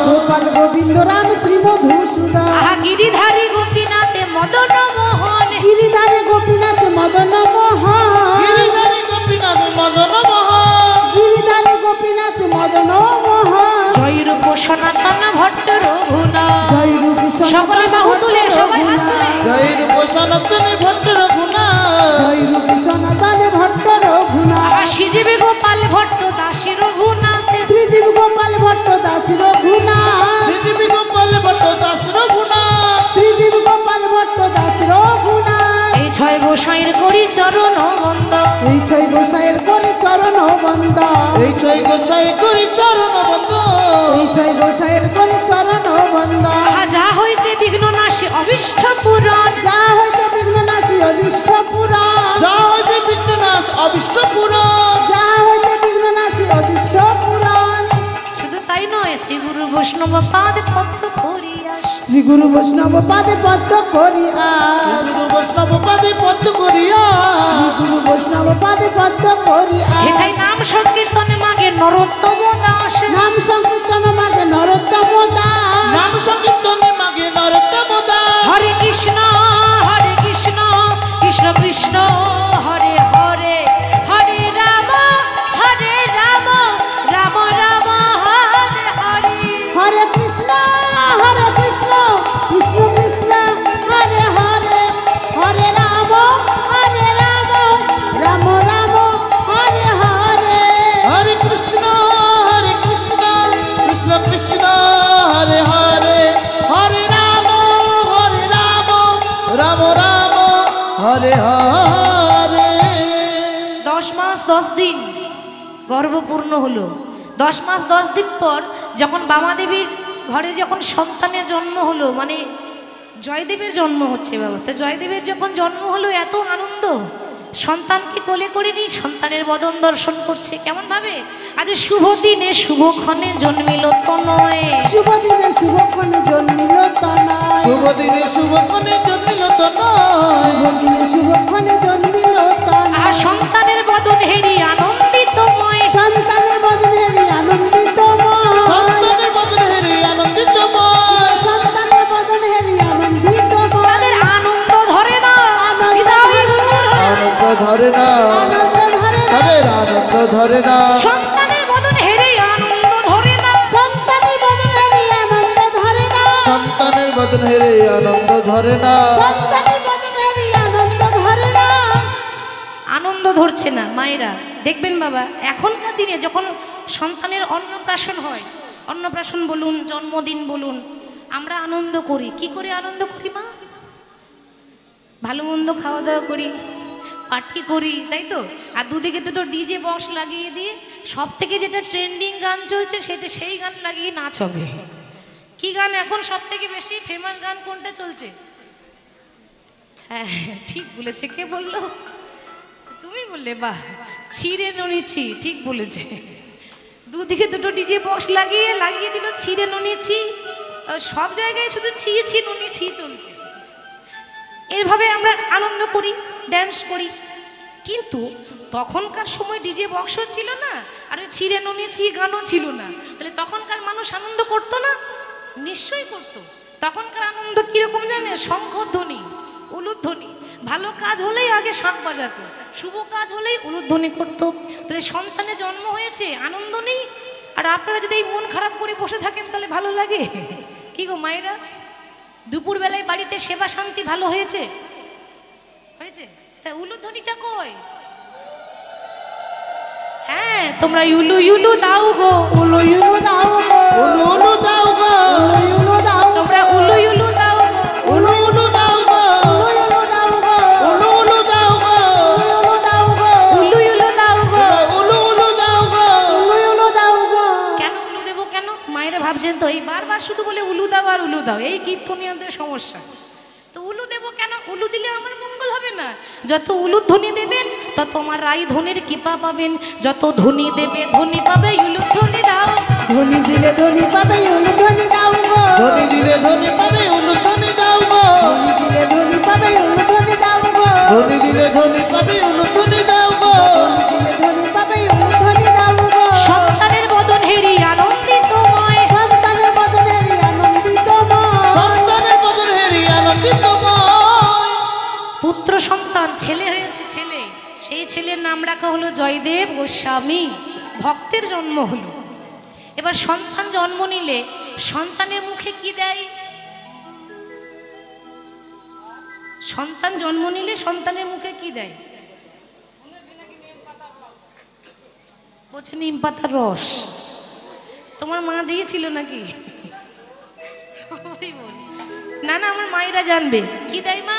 গোপাল গোবিন্দ রাম শ্রী মধুসূদন,
গিরিধারী গোপীনাথে মদন মোহন,
গিরিধারী গোপীনাথ মদন মোহন,
গিরিধারী গোপীনাথ মদন মোহন,
গিরিধারী গোপীনাথ মদন মোহন,
জয় রূপ সনাতন ভট্ট রঘুনাথ।
জয় রূপ
সকলে বাহু তুলে, সবাই হাত তুলে।
জয় রূপ সনাতন ভট্ট রঘুনাথ,
জয় রূপ সনাতন ভট্ট রঘুনাথ,
শ্রীজীবী গোপাল ভট্ট দাসী রঘুনাথ,
শ্রীজীব গোপাল ভট্ট দাস রঘুনাথ,
শ্রীজীবী গোপাল ভট্ট দাস রঘুনাথ,
শ্রীজীব গোপাল ভট্ট দাস রঘুনাথ,
এই ছয় গোসাইয়ের করি চরণ বন্দ,
এই ছয় গোসাইয়ের করে চরণ বন্দ,
এই ছয় গোসাই করি চরণ বন্দ,
এই ছয় গোসাইয়ের করে চরণ বন্দ,
যা হইতে বিঘ্ন নাশে অবিষ্ট পূরণ,
যা হইতে বিঘ্ন নাশী অভিষ্ট পুরাণ,
যা হইবে বিঘ্ননাশ অবিষ্ট পুরন,
যা হইতে বিঘ্ন নাশী অভিষ্ট পুরাণ,
শুধু তাই নয়, শ্রী গুরু বৈষ্ণব পাদ পত্র করিয়া
শ্রী গুরু বৈষ্ণব পাদে পদ্ম করিয়া
গুরু বৈষ্ণব পাদে পদ্ম করিয়া
শ্রী গুরু বৈষ্ণব পাদে পদ্ম করিয়া
হেথায় নাম সংকীর্তনে মাগে নরোত্তম দাস।
নাম সংকীর্তন মাগে নরোত্তম দাস
নাম সংকীর্তনে মাগে নরোত্তম দাস।
হরে কৃষ্ণ কৃষ্ণ কৃষ্ণ হরে হরে, হরে রাম রাম রাম হরে হরে।
হরে কৃষ্ণ কৃষ্ণ কৃষ্ণ হরে হরে, হরে রাম রাম রাম হরে হরে।
হরে কৃষ্ণ কৃষ্ণ কৃষ্ণ হরে হরে, হরে রাম রাম রাম হরে হরে।
10 মাস 10 দিন গর্ভপূর্ণ হলো। 10 মাস 10 দিন পর যখন বামাদেবীর ঘরে যখন সন্তানের জন্ম হলো, মানে জয়দেবের জন্ম হচ্ছে বাবা, তো জয়দেবের যখন জন্ম হলো এত আনন্দ, সন্তানকে কোলে করে নিয়ে সন্তানের বদন দর্শন করছে কেমন ভাবে। আজ শুভ দিনে শুভক্ষণে জন্মিল তনয়,
শুভ দিনে শুভক্ষণে জন্মিল তনয়,
শুভ দিনে শুভক্ষণে জন্মিল তনয়,
শুভ দিনে শুভক্ষণে জন্মিল তনয়।
আর সন্তানের বদন হেরি আনন্দিতময়,
সন্তানের বদনে আনন্দিতময়,
সন্তানের বদন হেরি আনন্দিতময়,
সন্তানের বদনে আনন্দিতময়।
তাদের আনন্দ ধরে না,
আনন্দ ধরে না,
আনন্দ ধরে না,
তাদের আনন্দ ধরে না,
সন্তানের বদন হেরে আনন্দ ধরে না।
সন্তানের বদনে আনন্দ ধরে না,
সন্তানের বদন হেরে আনন্দ ধরে না,
সন্তানের বদনে আনন্দ ধরে না।
আনন্দ ধরছে না মায়েরা। দেখবেন বাবা, এখনকার দিনে যখন সন্তানের অন্নপ্রাশন হয়, অন্নপ্রাশন বলুন, জন্মদিন বলুন, আমরা আনন্দ করি। কি করে আনন্দ করি মা? ভালো মন্দ খাওয়া দাওয়া করি, পার্টি করি, তাই তো। আর দুদিকে দুটো ডিজে বক্স লাগিয়ে দিয়ে সব থেকে যেটা ট্রেন্ডিং গান চলছে সেটা সেই গান লাগিয়ে নাচ হবে। কি গান এখন সব থেকে বেশি ফেমাস গান কোনটা চলছে? হ্যাঁ ঠিক বলেছে, কে বললো? তুমি বললে, বাহ, ছিঁড়ে নড়িয়েছি, ঠিক বলেছে। দুদিকে দুটো ডিজে বক্স লাগিয়ে দিল, ছিঁড়ে নড়িয়েছি, সব জায়গায় শুধু ছিঁড়েছি নড়িয়েছি চলছে। এভাবে আমরা আনন্দ করি, ড্যান্স করি। কিন্তু তখনকার সময় ডিজে বক্সও ছিল না, আর ওই ছিঁড়ে নড়িয়েছি গানও ছিল না, তাহলে তখনকার মানুষ আনন্দ করতো না? নিশ্চয়ই করতো। তখনকার আনন্দ কিরকম জানে? শঙ্খধ্বনি, উলুধ্বনি। ভালো কাজ হলেই আগে শাঁখ বাজাতো, শুভ কাজ হলেই উলুধ্বনি করতো। তাহলে সন্তানের জন্ম হয়েছে, আনন্দ নেই? আর আপনারা যদি এই মন খারাপ করে বসে থাকেন তাহলে ভালো লাগে? কি গো মায়েরা, দুপুরবেলায় বাড়িতে সেবা শান্তি ভালো হয়েছে? হয়েছে? তা উলুধ্বনিটা কই? হ্যাঁ, তোমরা ইউলু ইউলু দাও গো,
উলু ইউলু দাও গো,
উলু উলু দাও গো,
উলু ইউলু দাও গো,
তোমরা উলু ইউলু দাও গো,
উলু উলু দাও গো,
উলু ইউলু দাও গো,
উলু উলু দাও গো,
উলু দাও গো,
উলু ইউলু দাও গো।
উলু উলু দাও গো।
উলু ইউলু দাও গো।
কেন উলু দেবো কেন? মায়েরা ভাবছেন তো এই বারবার শুধু বলে উলু দাও আর উলু দাও, এই কীর্তনীয়দের সমস্যা। তো উলু দেবো কেন? উলু দিলে আমার মঙ্গল হবে না? যত উলুধ্বনি দেবেন তত আমার রাই ধনির কৃপা পাবেন, যত ধ্বনি দেবে ধ্বনি পাবে। উলুধ্বনি দাও,
ধ্বনি দিলে ধ্বনি পাবে, উলু ধ্বনি দাও গো,
ধ্বনি দিলে ধ্বনি পাবে, উলু ধ্বনি দাও গো,
ধ্বনি দিলে ধ্বনি পাবে, উলু ধ্বনি দাও গো,
ধ্বনি দিলে ধ্বনি পাবে, উলু ধ্বনি দাও গো,
দিলে ধ্বনি পাবে, উলু ধ্বনি দাও গো।
সন্তানের বদন হেরি আনন্দিতময়,
সন্তানের বদনে আনন্দিতময়,
সন্তানের বদন হেরি আনন্দিতময়।
পুত্র সন্তান ছেলে হয়েছে, ছেলে, সেই ছেলের নাম রাখা হলো জয়দেব গোস্বামী। ভক্তের জন্ম হলো। এবার সন্তান জন্ম নিলে সন্তানের মুখে কি দেয়? সন্তান জন্ম নিলে সন্তানের মুখে কি দেয়? বলছে নিম পাতার রস। তোমার মা দিয়েছিল নাকি? না না, আমার মায়েরা জানবে কি দেয় মা।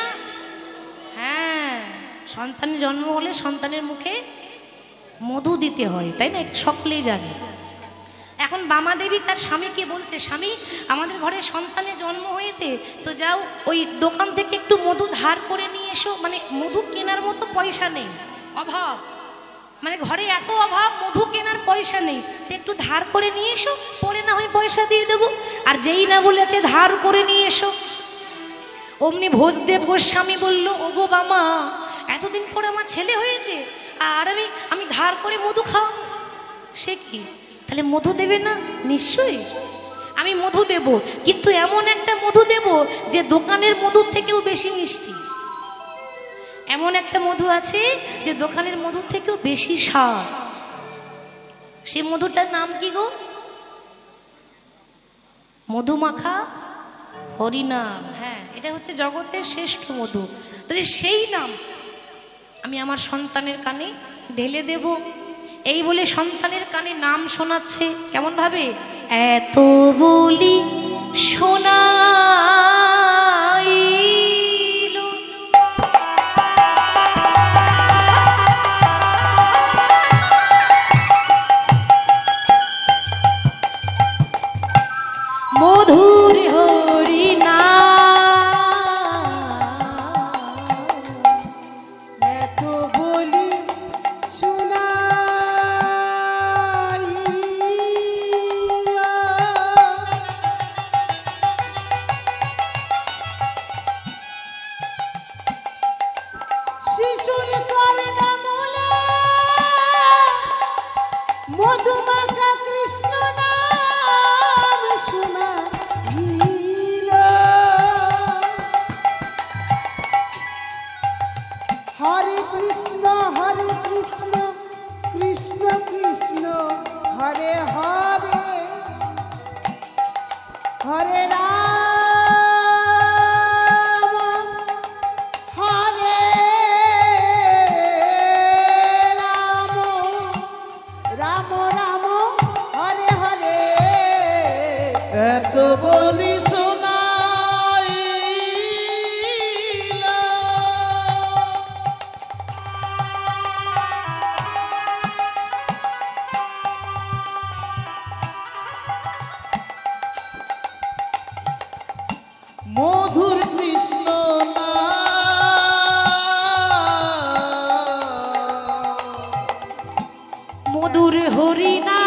হ্যাঁ, সন্তানের জন্ম হলে সন্তানের মুখে মধু দিতে হয়, তাই না? এটা সকলেই জানে। এখন বামাদেবী তার স্বামীকে বলছে, স্বামী, আমাদের ঘরে সন্তানের জন্ম হয়েছে, তো যাও ওই দোকান থেকে একটু মধু ধার করে নিয়ে এসো। মানে মধু কেনার মতো পয়সা নেই, অভাব। মানে ঘরে এত অভাব, মধু কেনার পয়সা নেই, তো একটু ধার করে নিয়ে এসো, পরে না হয় পয়সা দিয়ে দেবো। আর যেই না বলেছে ধার করে নিয়ে এসো, অমনি ভোজদেব গোস্বামী বলল, ওগো বামা, এতদিন পরে আমার ছেলে হয়েছে আর আমি ধার করে মধু খাওয়াবো? সে কি, তাহলে মধু দেবে না? নিশ্চয়ই আমি মধু দেব, কিন্তু এমন একটা মধু দেব যে দোকানের মধুর থেকেও বেশি মিষ্টি। এমন একটা মধু আছে যে দোকানের মধুর থেকেও বেশি স্বাদ। সেই মধুটার নাম কি গো? মধুমাখা হরিনাম। হ্যাঁ, এটা হচ্ছে জগতের শ্রেষ্ঠ মধু। তাহলে সেই নাম আমি আমার সন্তানের কানে ঢেলে দেব। এই বলে সন্তানের কানে নাম শোনাচ্ছে। কেমন ভাবে? এত বলি শোনাইল, মধুর হরিনাম।
এত বলি শিশুর কর্ণা মূলে মধুমাখা কৃষ্ণ নাম শোনাইল। হরে কৃষ্ণ কৃষ্ণ কৃষ্ণ হরে হরে, হরে রাম হরে রাম, রাম রাম হরে হরে।
এত বলি শোনাইল, মধুর কৃষ্ণ নাম,
মধুর হরিনাম।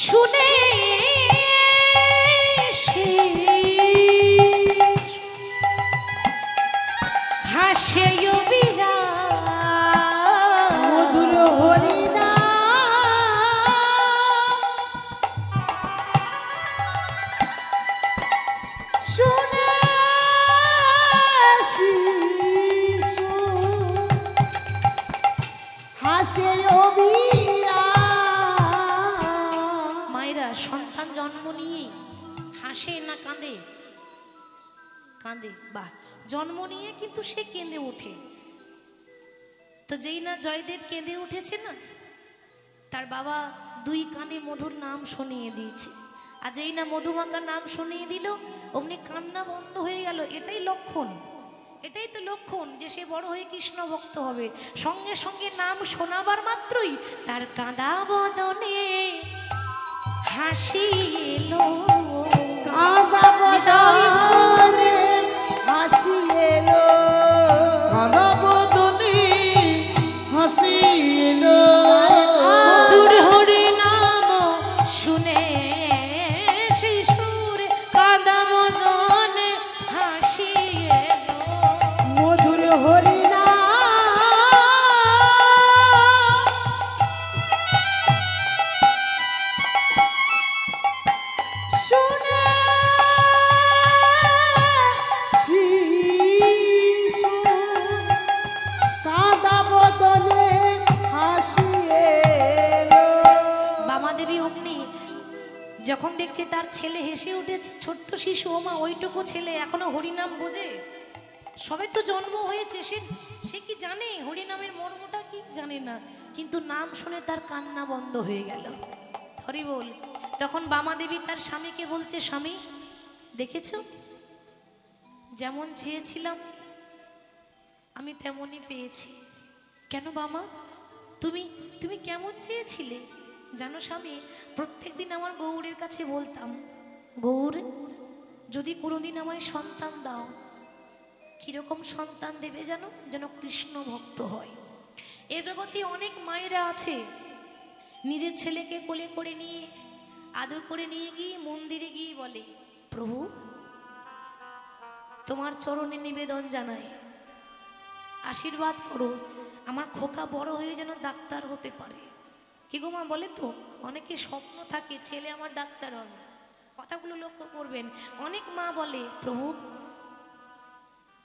শুনে হাসে
মধুর হরিনাম শুনে শিশু হাসে
মায়েরা সন্তান জন্ম নিয়ে হাসে না কাঁদে? কাঁদে। বাহ, জন্ম নিয়ে কিন্তু সে কেঁদে ওঠে। তো যেই না জয়দেব কেঁদে উঠেছে না, তার বাবা দুই কানে মধুর নাম শুনিয়ে দিয়েছে। আর যেই না মধুমাখার নাম শুনিয়ে দিল, অমনি কান্না বন্ধ হয়ে গেল। এটাই লক্ষণ, এটাই তো লক্ষণ যে সে বড় হয়ে কৃষ্ণ ভক্ত হবে। সঙ্গে সঙ্গে নাম শোনাবার মাত্রই তার কাঁদা বদনে হাসি এলো,
কাঁদা বদনে হাসি এলো,
কাঁদা বদনে হাসি এলো।
মধুর হরিনাম শুনে শিশুর কাঁদা বদনে হাসি এলো।
মধুর হরিনাম শুনে শিশু কাঁদা বদনে হাসি এলো।
বামাদেবী অমনি যখন দেখছে তার ছেলে হেসে উঠেছে, ছোট্ট শিশু, ওমা ওইটুকু ছেলে এখনো হরিনাম বোঝে? সবে তো জন্ম হয়েছে, সে কি জানে হরিনামের মর্মটা কি? জানে না, কিন্তু নাম শুনে তার কান্না বন্ধ হয়ে গেল। হরি বল। তখন বামাদেবী তার স্বামীকে বলছে, স্বামী দেখেছ, যেমন চেয়েছিলাম আমি তেমনই পেয়েছি। কেন বামা, তুমি তুমি কেমন চেয়েছিলে? জানো স্বামী, প্রত্যেক দিন আমার গৌরের কাছে বলতাম, গৌর যদি কোনোদিন আমায় সন্তান দাও, কিরকম সন্তান দেবে জানো? যেন কৃষ্ণ ভক্ত হয়। এ জগতে অনেক মায়েরা আছে, নিজের ছেলেকে কোলে করে নিয়ে আদর করে নিয়ে গিয়ে মন্দিরে গিয়ে বলে, প্রভু তোমার চরণে নিবেদন জানাই, আশীর্বাদ করো, আমার খোকা বড় হয়ে যেন ডাক্তার হতে পারে। কি গো মা, বলে তো, অনেকে স্বপ্ন থাকে ছেলে আমার ডাক্তার হবে। কথাগুলো লক্ষ্য করবেন। অনেক মা বলে, প্রভু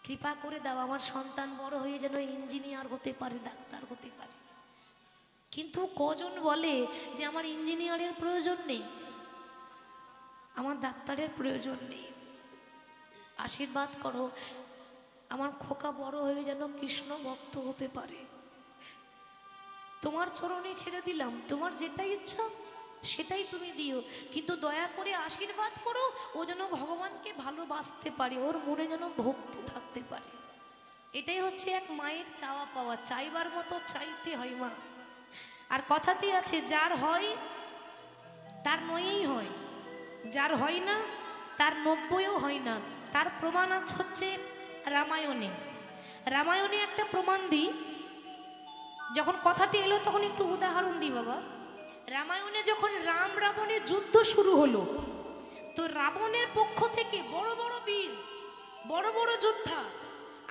কৃপা করে দাও, আমার সন্তান বড় হয়ে যেন ইঞ্জিনিয়ার হতে পারে, ডাক্তার হতে পারে। কিন্তু কজন বলে যে আমার ইঞ্জিনিয়ারের প্রয়োজন নেই, আমার ডাক্তারের প্রয়োজন নেই, আশীর্বাদ করো আমার খোকা বড় হয়ে যেন কৃষ্ণ ভক্ত হতে পারে। তোমার চরণে ছেড়ে দিলাম, তোমার যেটা ইচ্ছা সেটাই তুমি দিও, কিন্তু দয়া করে আশীর্বাদ করো ও যেন ভগবানকে ভালোবাসতে পারে, ওর মনে যেন ভক্তি থাকতে পারে। এটাই হচ্ছে এক মায়ের চাওয়া পাওয়া, চাইবার মতো চাইতে হয় মা। আর কথাতে আছে, যার হয় তার নয়ই হয়, যার হয় না তার 90ও হয় না। তার প্রমাণ হচ্ছে রামায়ণে। রামায়ণে একটা প্রমাণ দিই, যখন কথাটি এলো তখন একটু উদাহরণ দিই বাবা। রামায়ণে যখন রাম রাবণের যুদ্ধ শুরু হলো, তো রাবণের পক্ষ থেকে বড় বড় বীর, বড় বড় যোদ্ধা,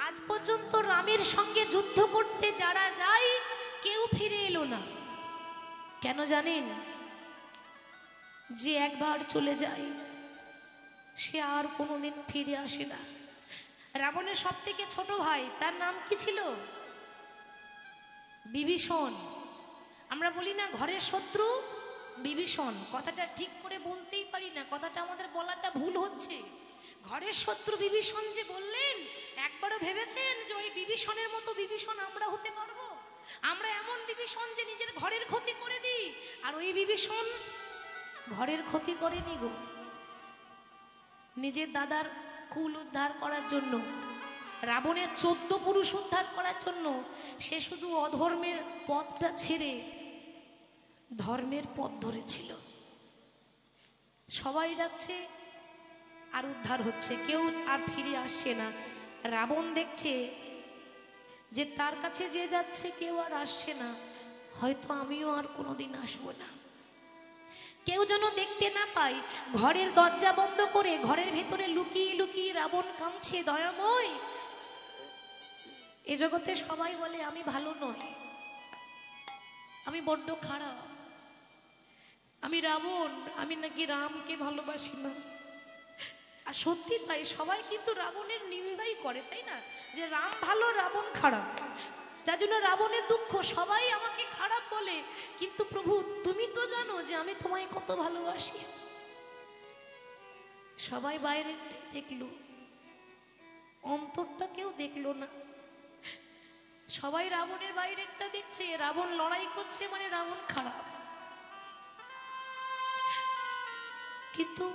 আজ পর্যন্ত রামের সঙ্গে যুদ্ধ করতে যারা যায় কেউ ফিরে এলো না। কেন জানেন? যে একবার চলে যায় সে আর কোনোদিন ফিরে আসে না। রাবণের সব থেকে ছোট ভাই, তার নাম কি ছিল? বিভীষণ। আমরা বলি না ঘরের শত্রু বিভীষণ, কথাটা ঠিক করে বলতেই পারি না, কথাটা আমাদের বলাটা ভুল হচ্ছে। ঘরের শত্রু বিভীষণ যে বললেন, একবারও ভেবেছেন যে ওই বিভীষণের মতো বিভীষণ আমরা হতে পারবো? আমরা এমন বিভীষণ যে নিজের ঘরের ক্ষতি করে দিই, আর ওই বিভীষণ ঘরের ক্ষতি করেনি গো। নিজের দাদার কুল উদ্ধার করার জন্য, রাবণের 14 পুরুষ উদ্ধার করার জন্য সে শুধু অধর্মের পথটা ছেড়ে ধর্মের পথ ধরেছিল। সবাই যাচ্ছে আর উদ্ধার হচ্ছে, কেউ আর ফিরে আসছে না। রাবণ দেখছে যে তার কাছে যে যাচ্ছে কেউ আর আসছে না, হয়তো আমিও আর কোনোদিন আসবো না। কেউ যেন দেখতে না পায়, ঘরের দরজা বন্ধ করে ঘরের ভেতরে লুকিয়ে লুকিয়ে রাবণ কাঁদছে, দয়াময়। এ জগতে সবাই বলে আমি ভালো নই, আমি বড্ড খারাপ, আমি রাবণ, আমি নাকি রামকে ভালোবাসি না। আর সত্যি তাই, সবাই কিন্তু রাবণের নিন্দাই করে, তাই না? যে রাম ভালো, রাবণ খারাপ, যার জন্য রাবণের দুঃখ, সবাই আমাকে খারাপ বলে। কিন্তু প্রভু তুমি তো জানো যে আমি তোমায় কত ভালোবাসি। সবাই বাইরেরটাই দেখলো, অন্তরটা কেউ দেখলো না। সবাই রাবণের বাইরেরটা দেখছে, রাবণ লড়াই করছে মানে রাবণ খারাপ। কিন্তু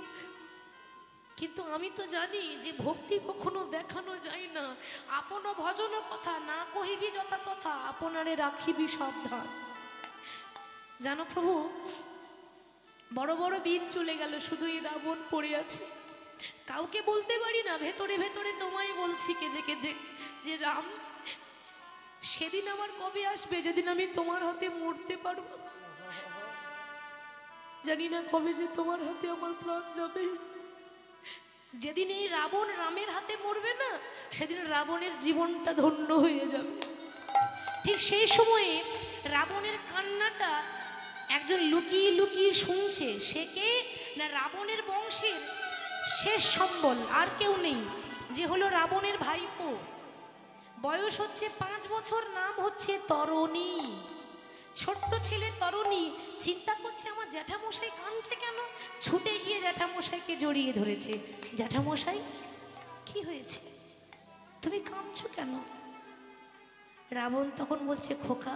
কিন্তু আমি তো জানি যে ভক্তি কখনো দেখানো যায় না। আপন ভজন কথা না কহিবি যথা তথা, আপনারে রাখিবি সাবধান। জানো প্রভু, বড় বড় বীর চলে গেল, শুধু এই রাবণ পড়ে আছে। কাউকে বলতে পারি না, ভেতরে ভেতরে তোমায় বলছি কেঁদে কেঁদে, যে রাম সেদিন আমার কবে আসবে যেদিন আমি তোমার হাতে মরতে পারবো। জানি না কবে যে তোমার হাতে আমার প্রাণ যাবে। যেদিন এই রাবণ রামের হাতে মরবে না, সেদিন রাবণের জীবনটা ধন্য হয়ে যাবে। ঠিক সেই সময়ে রাবণের কান্নাটা একজন লুকিয়ে লুকিয়ে শুনছে। সে কে না? রাবণের বংশের শেষ সম্বল, আর কেউ নেই, যে হলো রাবণের ভাইপো। বয়স হচ্ছে 5 বছর, নাম হচ্ছে তরণী। ছোট্ট ছেলে তরণী চিন্তা করছে আমার জ্যাঠামশাই কাঁদছে কেন। ছুটে গিয়ে জ্যাঠামশাইকে জড়িয়ে ধরেছে। জ্যাঠামশাই কি হয়েছে, তুমি কাঁদছো কেন? রাবণ তখন বলছে, খোকা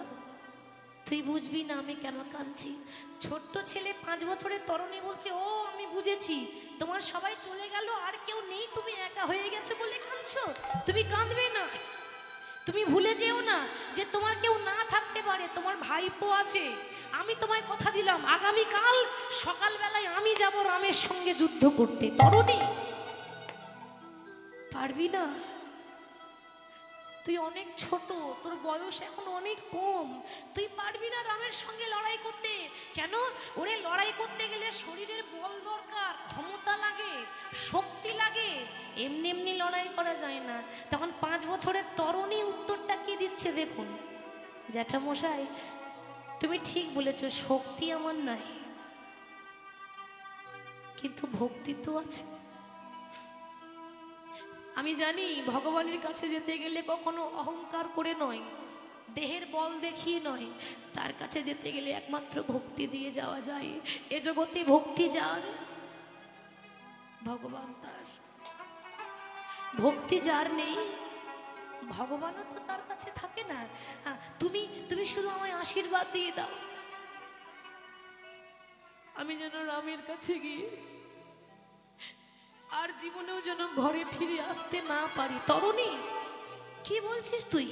তুই বুঝবি না আমি কেন কাঁদছি। ছোট্ট ছেলে 5 বছরের তরণী বলছে, ও আমি বুঝেছি, তোমার সবাই চলে গেল, আর কেউ নেই, তুমি একা হয়ে গেছো বলে কাঁদছো। তুমি কাঁদবে না, তুমি ভুলে যেও না যে তোমার কেউ না থাকতে পারে, তোমার ভাইপো আছে, আমি তোমায় কথা দিলাম আগামীকাল সকালবেলায় আমি যাব রামের সঙ্গে যুদ্ধ করতে। তরুণী, পারবি না, তুই অনেক ছোট, তোর বয়স এখন অনেক কম, তুই পারবি না রামের সঙ্গে লড়াই করতে। কেন? ওরে লড়াই করতে গেলে শরীরের বল দরকার, ক্ষমতা লাগে, শক্তি লাগে, এমনি এমনি লড়াই করা যায় না। তখন 5 বছরের তরুণী উত্তরটা কি দিচ্ছে দেখুন, জ্যাঠামশাই তুমি ঠিক বলেছো, শক্তি আমার নাই, কিন্তু ভক্তি তো আছে। আমি জানি ভগবানের কাছে যেতে গেলে কখনো অহংকার করে নয়, দেহের বল দেখিয়ে নয়, তার কাছে যেতে গেলে একমাত্র ভক্তি দিয়ে যাওয়া যায়। এ জগতে ভক্তি যার, ভগবান তার। ভক্তি যার নেই, ভগবানও তো তার কাছে থাকে না। তুমি শুধু আমায় আশীর্বাদ দিয়ে দাও, আমি যেন রামের কাছে গিয়ে আর জীবনেও যেন ঘরে ফিরে আসতে না পারি। তরুণী, কি বলছিস তুই?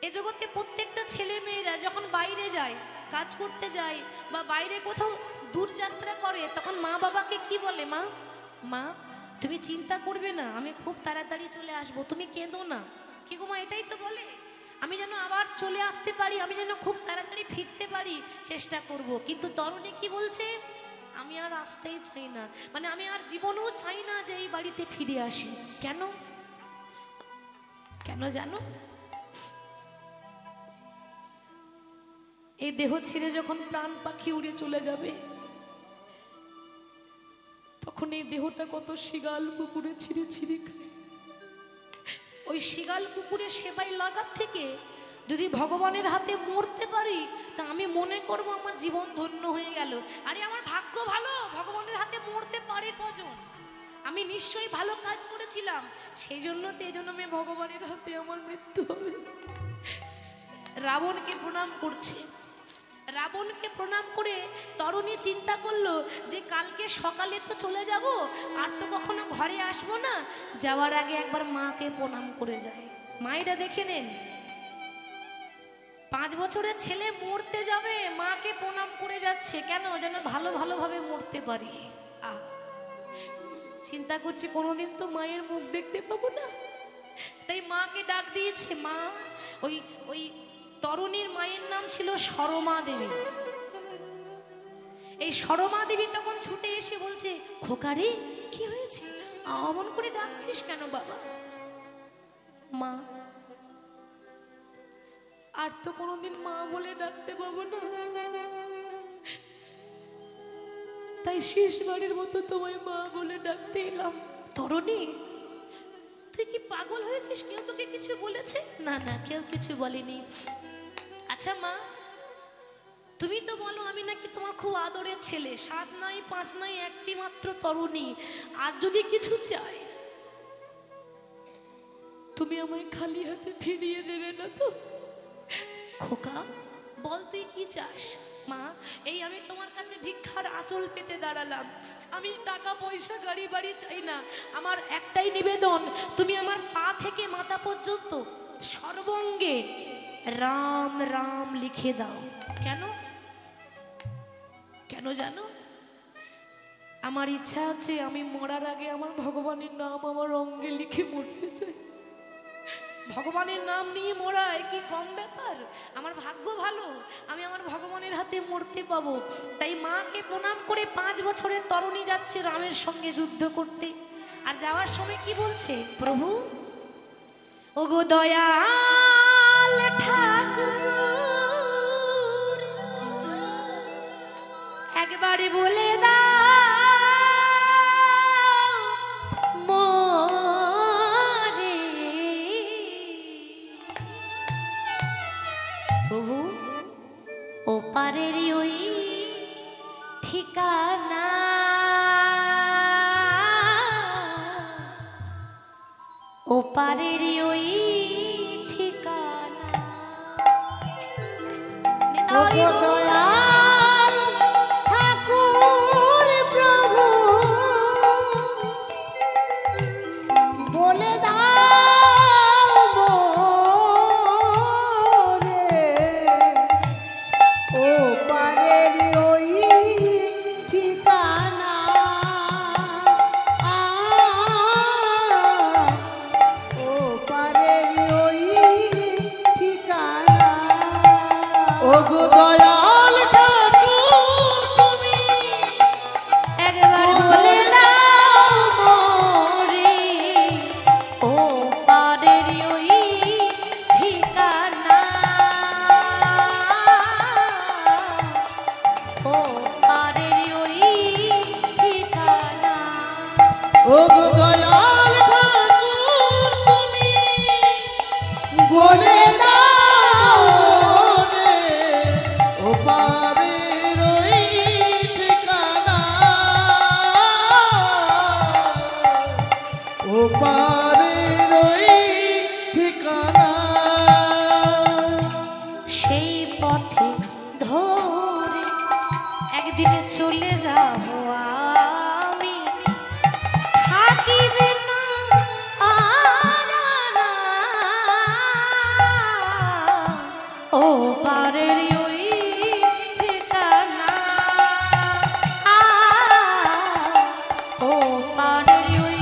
এ জগতে প্রত্যেকটা ছেলে মেয়েরা যখন বাইরে যায়, কাজ করতে যায় বা বাইরে কোথাও দূর যাত্রা করে, তখন মা বাবাকে কি বলে? মা মা তুমি চিন্তা করবে না, আমি খুব তাড়াতাড়ি চলে আসবো, তুমি কেঁদো না। কি গো মা, এটাই তো বলে, আমি যেন আবার চলে আসতে পারি, আমি যেন খুব তাড়াতাড়ি ফিরতে পারি, চেষ্টা করব। কিন্তু তরুণী কি বলছে? আমি আর আসতেই চাই না, মানে আমি আর জীবনেও চাই না যে এই বাড়িতে ফিরে আসি। কেন? কেন জানো? এই দেহ ছেড়ে যখন প্রাণ পাখি উড়ে চলে যাবে, তখন এই দেহটা কত শিগাল কুকুরে ছিঁড়ে ছিঁড়ে খায়। ওই শিগাল কুকুরে সেবাই লাগার থেকে যদি ভগবানের হাতে মরতে পারি, তা আমি মনে করব আমার জীবন ধন্য হয়ে গেল। আরে আমার ভাগ্য ভালো, ভগবানের হাতে মরতে পারে কজন? আমি নিশ্চয়ই ভালো কাজ করেছিলাম, সেই জন্য তো এই জন্য আমি ভগবানের হাতে আমার মৃত্যু হবে। রাবণকে প্রণাম করছে, রাবণকে প্রণাম করে তরুণী চিন্তা করলো যে কালকে সকালে তো চলে যাব, আর তো কখনো ঘরে আসবো না, যাওয়ার আগে একবার মাকে প্রণাম করে যায়। মায়েরা দেখে নেন, 5 বছরের ছেলে মরতে যাবে, মাকে প্রণাম করে যাচ্ছে, কেন? যেন ভালোভাবে মরতে পারি। চিন্তা করছে কোনোদিন তো মায়ের মুখ দেখতে পাবো না, তাই মাকে ডাক দিয়েছে। মা, ওই তরুণীর মায়ের নাম ছিল সরমা দেবী। এই সরমা দেবী তখন ছুটে এসে বলছে, খোকারে কি হয়েছে, অমন করে ডাকছিস কেন বাবা? মা, আর তো কোনোদিন মা বলে ডাকতে পাবো না, তাই শেষবারের মতো তোমায় মা বলে ডাকতে এলাম। তরুণী, তুই কি পাগল হয়েছিস? কেউ তোকে কিছু বলেছে? না না, কেউ কিছু বলেনি। আচ্ছা মা, তুমি তো বলো আমি নাকি তোমার খুব আদরের ছেলে, 7 নাই 5 নাই, একটি মাত্র তরুণী, আর যদি কিছু চাই তুমি আমায় খালি হাতে ফিরিয়ে দেবে না তো? খোকা বল তুই কি চাস? মা, এই আমি তোমার কাছে ভিক্ষার আঁচল পেতে দাঁড়ালাম, আমি টাকা পয়সা গাড়ি বাড়ি চাই না, আমার একটাই নিবেদন, তুমি আমার পা থেকে মাথা পর্যন্ত সর্বঙ্গে রাম রাম লিখে দাও। কেন? কেন জানো? আমার ইচ্ছা আছে আমি মরার আগে আমার ভগবানের নাম আমার অঙ্গে লিখে মরতে চাই। ভগবানের নাম নিয়ে মরা কি কম ব্যাপার? আমার ভাগ্য ভালো, আমি আমার ভগবানের হাতে মরতে পাবো। তাই মাকে প্রণাম করে 5 বছরের তরুণী যাচ্ছে রামের সঙ্গে যুদ্ধ করতে। আর যাওয়ার সময় কি বলছে? প্রভু, ওগো দয়াল ঠাকুর, একবারে বলে দাও প্রভু, ওপারেরই ওই ঠিকানা, ওপারেরই ওই ঠিকানা।
দয়াল ঠাকুর প্রভু বলে দাও রে
পারের ওই ঠিকানা।
সেই পথে ধরে একদিনে চলে যাব আমি, থাকিবে না আর না ও পারের ওই ঠিকানা, ও পারের ওই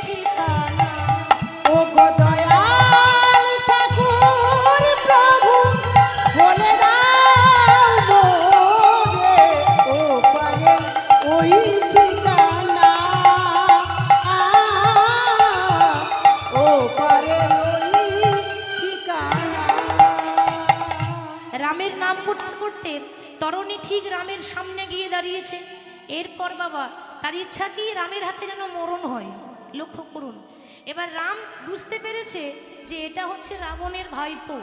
ঠিকানা।
ও গো দয়াল ঠাকুর প্রভু বলে দাও মোরে ও পারে ওই ঠিকানা, ও পারে ওই ঠিকানা।
রামের নাম করতে করতে তরণী ঠিক রামের সামনে গিয়ে দাঁড়িয়েছে। এরপর বাবা তার ইচ্ছা কি রামের হাতে যেন মরণ হয়। লক্ষ্য করুন, এবার রাম বুঝতে পেরেছে যে এটা হচ্ছে রাবণের ভাইপো,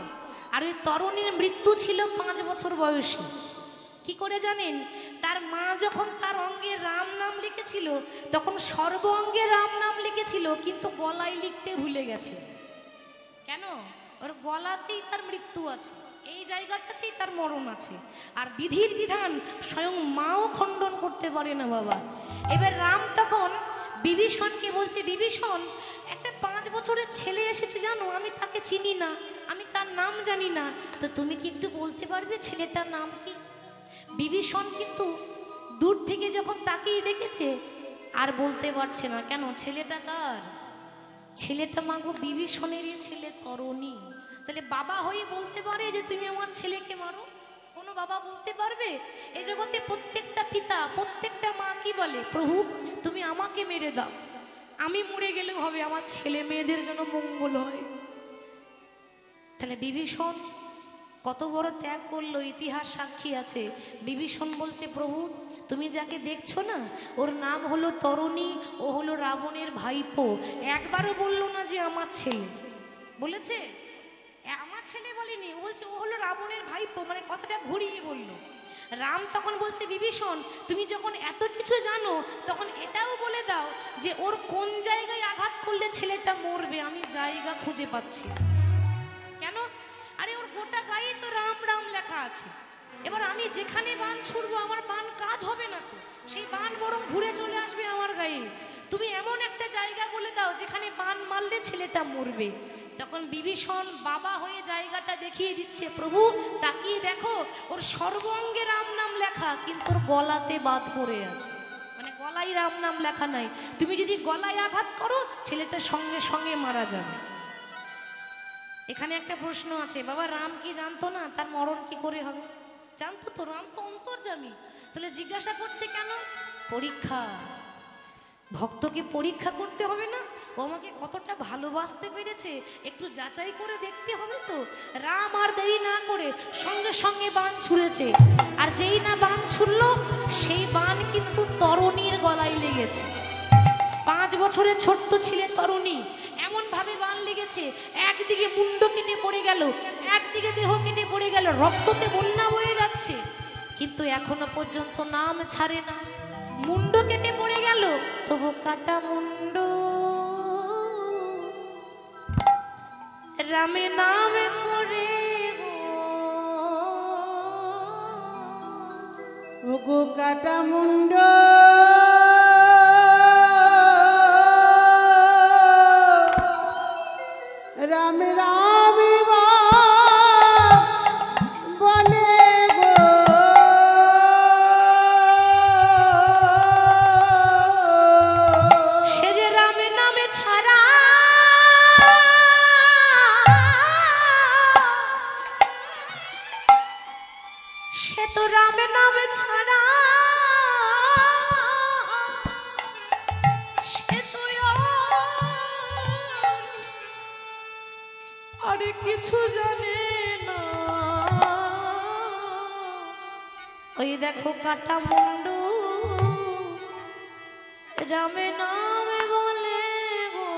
আর ওই তরণীর মৃত্যু ছিল 5 বছর বয়সে। কি করে জানেন? তার মা যখন তার অঙ্গে রাম নাম লিখেছিল তখন সর্ব অঙ্গে রাম নাম লিখেছিল, কিন্তু গলায় লিখতে ভুলে গেছে। কেন? ওর গলাতেই তার মৃত্যু আছে, এই জায়গাটাতেই তার মরণ আছে। আর বিধির বিধান স্বয়ং মাও খণ্ডন করতে পারে না বাবা। এবার রাম তখন বিভীষণকে বলছে, বিভীষণ একটা 5 বছরের ছেলে এসেছে জানো, আমি তাকে চিনি না, আমি তার নাম জানি না, তো তুমি কি একটু বলতে পারবে ছেলেটার নাম কি? বিভীষণ কিন্তু দূর থেকে যখন তাকিয়ে দেখেছে আর বলতে পারছে না। কেন? ছেলেটা কার? ছেলেটা মাগো বিভীষণেরই ছেলে তরণী। তাহলে বাবা হয়ে বলতে পারে যে তুমি আমার ছেলেকে মারো? কোনো বাবা বলতে পারবে? এই জগতে প্রত্যেকটা পিতা প্রত্যেকটা মা কি বলে, প্রভু তুমি আমাকে মেরে দাও, আমি মরে গেলেও হবে, আমার ছেলে মেয়েদের জন্য মঙ্গল হয়। তাহলে বিভীষণ কত বড় ত্যাগ করলো, ইতিহাস সাক্ষী আছে। বিভীষণ বলছে, প্রভু তুমি যাকে দেখছো না ওর নাম হলো তরণী, ও হলো রাবণের ভাইপো। একবারও বললো না যে আমার ছেলে, বলেছে আমার ছেলে বলেনি, ও বলছে ও হলো রাবণের ভাইপো, মানে কথাটা ঘুরিয়ে বললো। রাম তখন বলছে, বিভীষণ তুমি যখন এত কিছু জানো তখন এটাও বলে দাও যে ওর কোন জায়গায় আঘাত করলে ছেলেটা মরবে, আমি জায়গা খুঁজে পাচ্ছি। কেন? আরে ওর গোটা গায়ে তো রাম রাম লেখা আছে। এবার আমি যেখানে বান ছুড়বো আমার বান কাজ হবে না, তো সেই বান বরং ঘুরে চলে আসবে আমার গায়ে। তুমি এমন একটা জায়গা বলে দাও যেখানে বান মারলে ছেলেটা মরবে। তখন বিভীষণ বাবা হয়ে জায়গাটা দেখিয়ে দিচ্ছে, প্রভু তাকিয়ে দেখো ওর সর্বাঙ্গে রাম নাম লেখা, কিন্তু ওর গলাতে বাদ পড়ে আছে, মানে গলায় রাম নাম লেখা নাই। তুমি যদি গলায় আঘাত করো ছেলেটা সঙ্গে সঙ্গে মারা যাবে। এখানে একটা প্রশ্ন আছে, বাবা রাম কি জানতো না তার মরণ কি করে হবে? জানতো তো, রাম তো অন্তর্যামী। তাহলে জিজ্ঞাসা করছে কেন? পরীক্ষা। ভক্তকে পরীক্ষা করতে হবে না? ও আমাকে কতটা ভালোবাসতে পেরেছে একটু যাচাই করে দেখতে হবে তো। রাম আর দেরি না করে সঙ্গে সঙ্গে বাণ ছুঁড়েছে, আর যেই না বাণ ছুড়লো সেই বাণ কিন্তু তরণীর গলায় লেগেছে। 5 বছরের ছোট্ট ছেলে তরণী, এমন ভাবে বাণ লেগেছে একদিকে মুন্ড কেটে পড়ে গেল, একদিকে দেহ কেটে পড়ে গেল, রক্ততে বন্যা বয়ে যাচ্ছে, কিন্তু এখনো পর্যন্ত নাম ছাড়ে না। মুন্ড কেটে পড়ে গেল তবু কাটা মুন্ড রামে নামে পড়ে
ওগো কাটা মুন্ড রাম রাম বলে গো
সে যে রামে নামে ছাড়া সে তো রামে নামে ছাড়া সে তো আরে কিছু জানে না। ওই দেখো কাটা মুন্ডু রামে নামে বলে গো,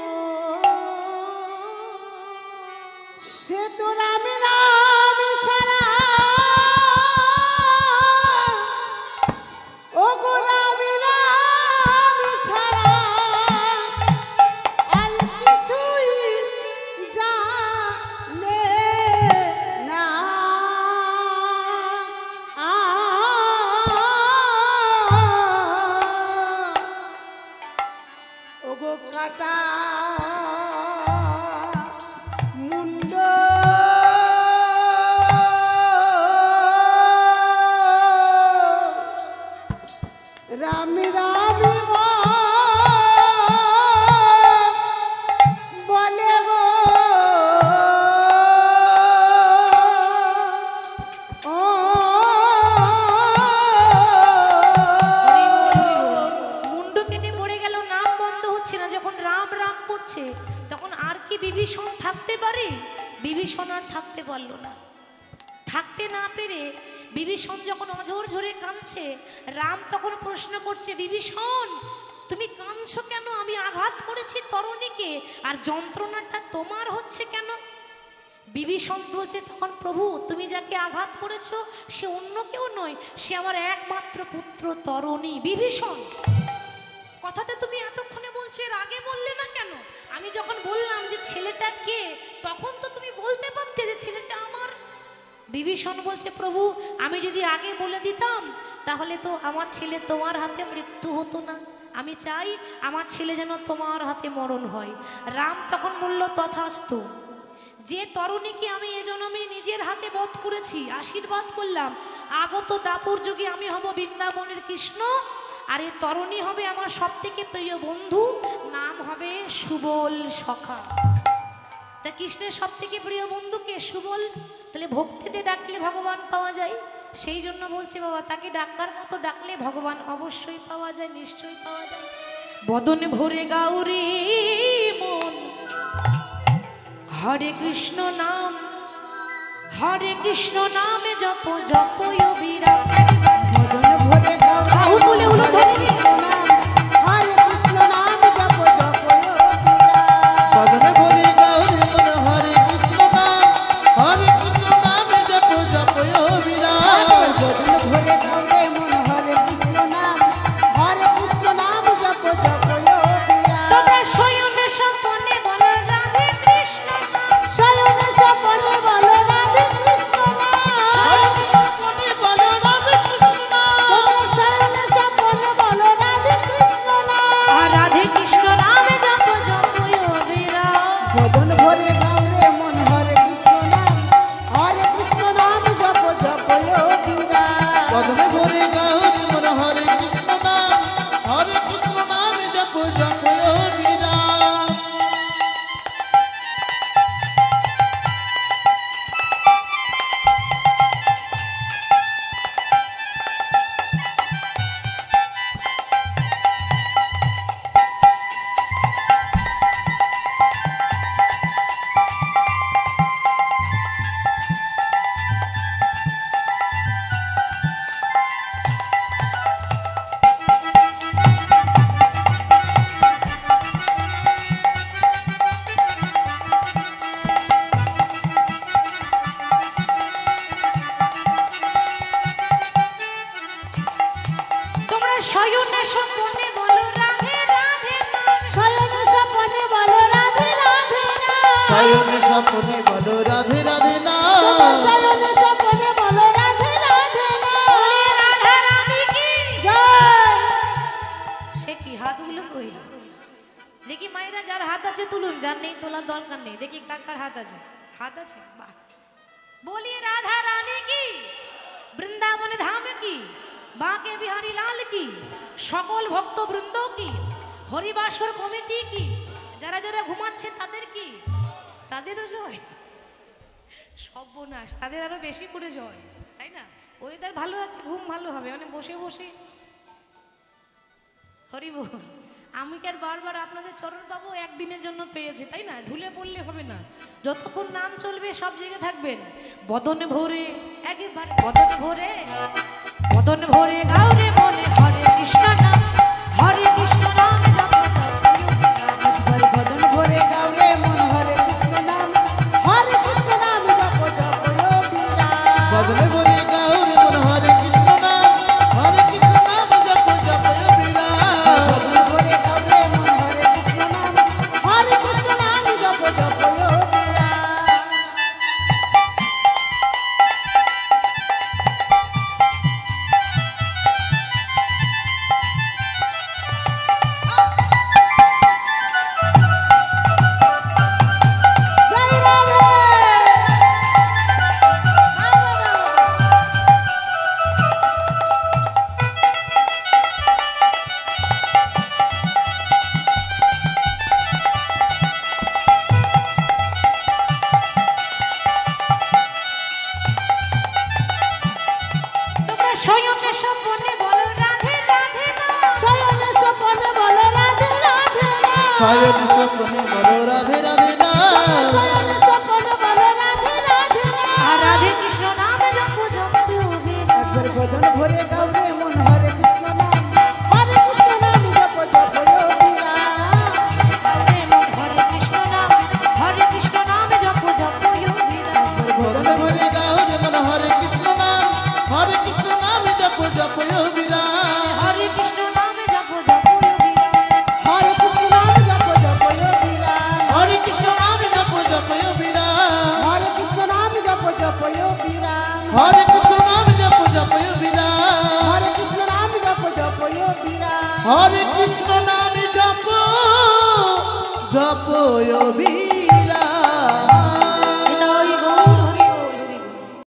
সে তো রাম রাম ছাড়া ও গো রাম রাম ছাড়া কাটা মুন্ড রামি রামি বলে গো ও
মুন্ডু কেটে পড়ে গেল, নাম বন্ধ হচ্ছে না। যখন রাম রাম করছে তখন আর কি বিভীষণ থাকতে পারে? বিভীষণ আর থাকতে পারলো না। থাকতে না পেরে বিভীষণ যখন অঝোর ঝরে কাঁদছে, রাম তখন প্রশ্ন করছে, বিভীষণ তুমি কাঁদছো কেন? আমি আঘাত করেছি তরণীকে, আর যন্ত্রণাটা তোমার হচ্ছে কেন? বিভীষণ বলছে তখন, প্রভু তুমি যাকে আঘাত করেছো সে অন্য কেউ নয়, সে আমার একমাত্র পুত্র তরণী বিভীষণ। কথাটা তুমি এতক্ষণে বলছো, এর আগে বললে না কেন? আমি যখন বললাম যে ছেলেটা কে, তখন তো তুমি বলতে পারতে যে ছেলেটা আমার। বিভীষণ বলছে, প্রভু আমি যদি আগে বলে দিতাম তাহলে তো আমার ছেলে তোমার হাতে মৃত্যু হতো না। আমি চাই আমার ছেলে যেন তোমার হাতে মরণ হয়। রাম তখন বলল, তথাস্তু। যে তরুণীকে আমি এ জন্মে নিজের হাতে বধ করেছি, আশীর্বাদ করলাম আগত দাপর যুগে আমি হব বৃন্দাবনের কৃষ্ণ, আর এ তরুণী হবে আমার সব থেকে প্রিয় বন্ধু, নাম হবে সুবল সখা। তা কৃষ্ণের সব থেকে প্রিয় বন্ধুকে সুবল, তাহলে ভক্তিতে ডাকলে ভগবান পাওয়া যায়। সেই জন্য বলছে বাবা, তাকে ডাকার মতো ডাকলে ভগবান অবশ্যই পাওয়া যায়, নিশ্চয়ই পাওয়া যায়। বদনে ভরে গাউরে মন হরে কৃষ্ণ নাম, হরে কৃষ্ণ নামে জপ জপ অবিরাম।
মদন ভরে
বাহু তুলে উলু ধরে দিন।
হরে কৃষ্ণ নাম জপ জপ
বদনে ভরে গৌরী মন হরে কৃষ্ণ নাম, হরে কৃষ্ণ নাম জপ জপ অবিরাম।
বদন ভরে গৌরে মন হরে কৃষ্ণ নাম জপ জপ
তোমরা শয়নে স্বপনে বলো রাধে কৃষ্ণ নাম,
শয়নে স্বপনে বলো রাধে কৃষ্ণ নাম
স্বপনে বলো রাধে কৃষ্ণ নাম,
তোমরা শয়নে স্বপনে বলো রাধে কৃষ্ণ নাম
আর রাধে কৃষ্ণ নামে জপ জপ অবিরাম।
বদন ভরে গৌরে মন হরে কৃষ্ণ নাম জপ জপ
বদনে ভরে গৌরী মন হরে কৃষ্ণ নাম, হরে কৃষ্ণ নাম জপ জপ অবিরাম।
তোমরা শয়নে স্বপনে বলো রাধে রাধে নাম,
শয়নে স্বপনে বলো রাধে রাধে নাম
শয়নে স্বপনে বলো রাধে রাধে
তোমরা
নাম,
শয়নে স্বপনে বলো রাধে রাধে নাম
বলে রাধা রানী কি
জয়
সে কি হাতগুলো কই দেখি, মায়েরা যার হাত আছে তুলুন, যার নেই তোলার দরকার নেই। দেখি কার কার হাত আছে, হাত আছে, বাহ। বলিয়ে রাধা রানী কি, বৃন্দাবনে ধাম কি, বাঁকে বিহারী লাল কি, সকল ভক্ত বৃন্দ কি, হরিবাসর কমিটি কি, যারা যারা ঘুমাচ্ছে তাদের কি, তাদেরও জয়। সর্বনাশ, তাদের আরো বেশি করে জয়, তাই না? ওয়েদার ভালো আছে, ঘুম ভালো হবে, মানে বসে বসে হরি বল। আমি কি আর বারবার আপনাদের চরণ পাবো? একদিনের জন্য পেয়েছি, তাই না? ঢুলে পড়লে হবে না, যতক্ষণ নাম চলবে সব জায়গায় থাকবেন। বদনে ভরে, একেবারে বদনে ভরে, বদনে ভরে গাউরে মনে হরে কৃষ্ণ নাম, হরে কৃষ্ণ নাম জপ জপ
একবার বদন ভরে গৌরে মন হরে কৃষ্ণ নাম জপ জপ
বদনে ভরে গৌরী মন হরে কৃষ্ণ নাম, হরে কৃষ্ণ নাম জপ জপ অবিরাম।
বদন ভরে গৌরে মন হরে কৃষ্ণ নাম জপ জপ
শয়ন স্বপ্নে বলো রাধে রাধে না
শয়ন স্বপ্নে বলো রাধে রাধে না।
আর রাধে কৃষ্ণ নাম জপো জপো বিনা।
একবার বদন ভরে গাও রে মন হরে কৃষ্ণ নাম, হরে কৃষ্ণ নাম জপ জপ যোগীরা।
হরে মন হরে কৃষ্ণ নাম, হরে কৃষ্ণ নাম জপো জপো যোগীরা।
বদন ভরে গাও রে মন হরে কৃষ্ণ নাম জপ জপ বিরা
হরে কৃষ্ণ নাম জপো জপো যোগীরা।
হরে কৃষ্ণ নাম জপ জপ যোগীরা।
হরে কৃষ্ণ নাম জপ জপ বিরা
হরে কৃষ্ণ নাম জপ জপ যোগীরা।
হরে কৃষ্ণ নাম জপ জপ বিরা
হরে কৃষ্ণ নাম জপ জপ যোগীরা।
হরে কৃষ্ণ নাম জপ জপ বিরা